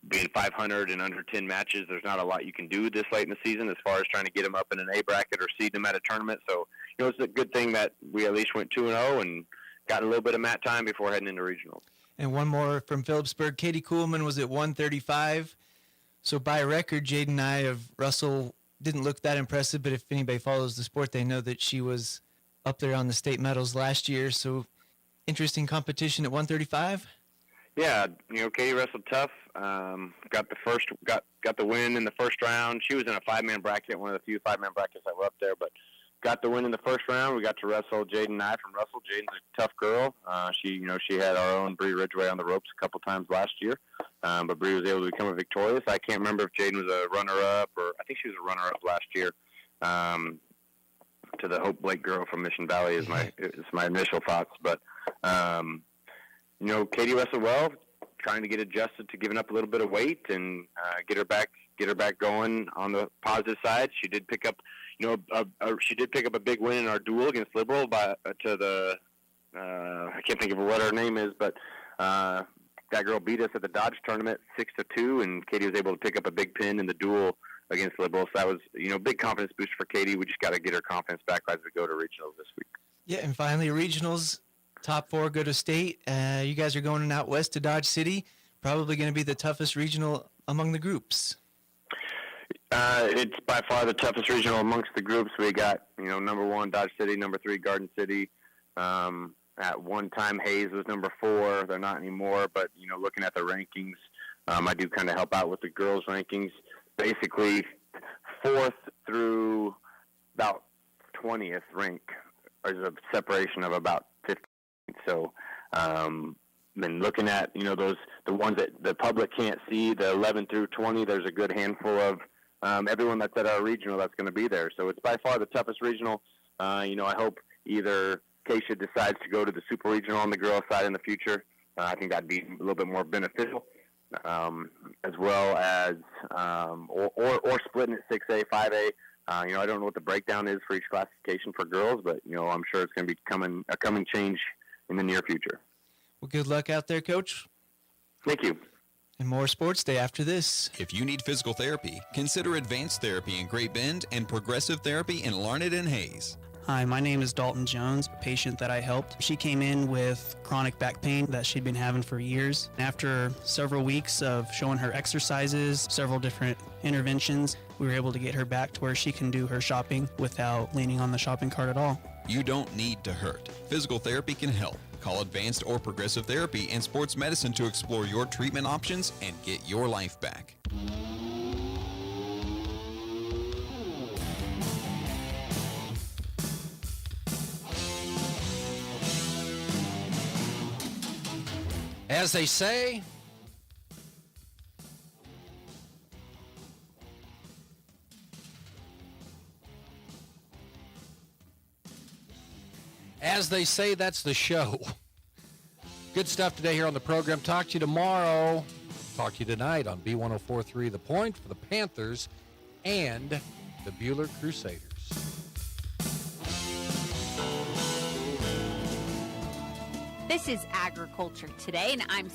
Being 500 and under 10 matches, there's not a lot you can do this late in the season as far as trying to get them up in an A bracket or seed them at a tournament. So, you know, it's a good thing that we at least went 2-0 and got a little bit of mat time before heading into regionals. And one more from Phillipsburg. Katie Kuhlman was at 135. So by record, Jaden and I of Russell didn't look that impressive, but if anybody follows the sport, they know that she was up there on the state medals last year. So interesting competition at 135. Yeah, you know, Katie wrestled tough. Got the win in the first round. She was in a 5-man bracket, one of the few 5-man brackets that were up there, but got the win in the first round. We got to wrestle Jaden and I from Russell. Jaden's a tough girl. She had our own Bree Ridgway on the ropes a couple times last year, but Bree was able to become a victorious. I can't remember if Jaden was a runner-up, or I think she was a runner-up last year to the Hope Blake girl from Mission Valley is my initial thoughts. But you know, Katie wrestled well, trying to get adjusted to giving up a little bit of weight and get her back going on the positive side. She did pick up, you know, she did pick up a big win in our duel against Liberal I can't think of what her name is, but that girl beat us at the Dodge tournament 6-2, and Katie was able to pick up a big pin in the duel against Liberal. So that was, you know, big confidence boost for Katie. We just got to get her confidence back as we go to regionals this week. Yeah, and finally regionals. Top 4 go to state. You guys are going out west to Dodge City. Probably going to be the toughest regional among the groups. It's by far the toughest regional amongst the groups. We got, number 1, Dodge City, number 3, Garden City. At one time, Hayes was number 4. They're not anymore, but, looking at the rankings, I do kind of help out with the girls' rankings. Basically, 4th through about 20th rank is a separation of about 15. So, then looking at, the ones that the public can't see, the 11 through 20, there's a good handful of everyone that's at our regional that's going to be there. So it's by far the toughest regional. I hope either Keisha decides to go to the super regional on the girls' side in the future. I think that'd be a little bit more beneficial, as well as or splitting it 6A, 5A. I don't know what the breakdown is for each classification for girls, but I'm sure it's going to be a coming change in the near future. Well, good luck out there, Coach. Thank you. And more Sports Day after this. If you need physical therapy, consider Advanced Therapy in Great Bend and Progressive Therapy in Larned and Hayes. Hi, my name is Dalton Jones, a patient that I helped. She came in with chronic back pain that she'd been having for years. After several weeks of showing her exercises, several different interventions, we were able to get her back to where she can do her shopping without leaning on the shopping cart at all. You don't need to hurt. Physical therapy can help. Call Advanced or Progressive Therapy and Sports Medicine to explore your treatment options and get your life back. As they say, that's the show. Good stuff today here on the program. Talk to you tomorrow. Talk to you tonight on B1043 The Point for the Panthers and the Buhler Crusaders. This is Agriculture Today, and I'm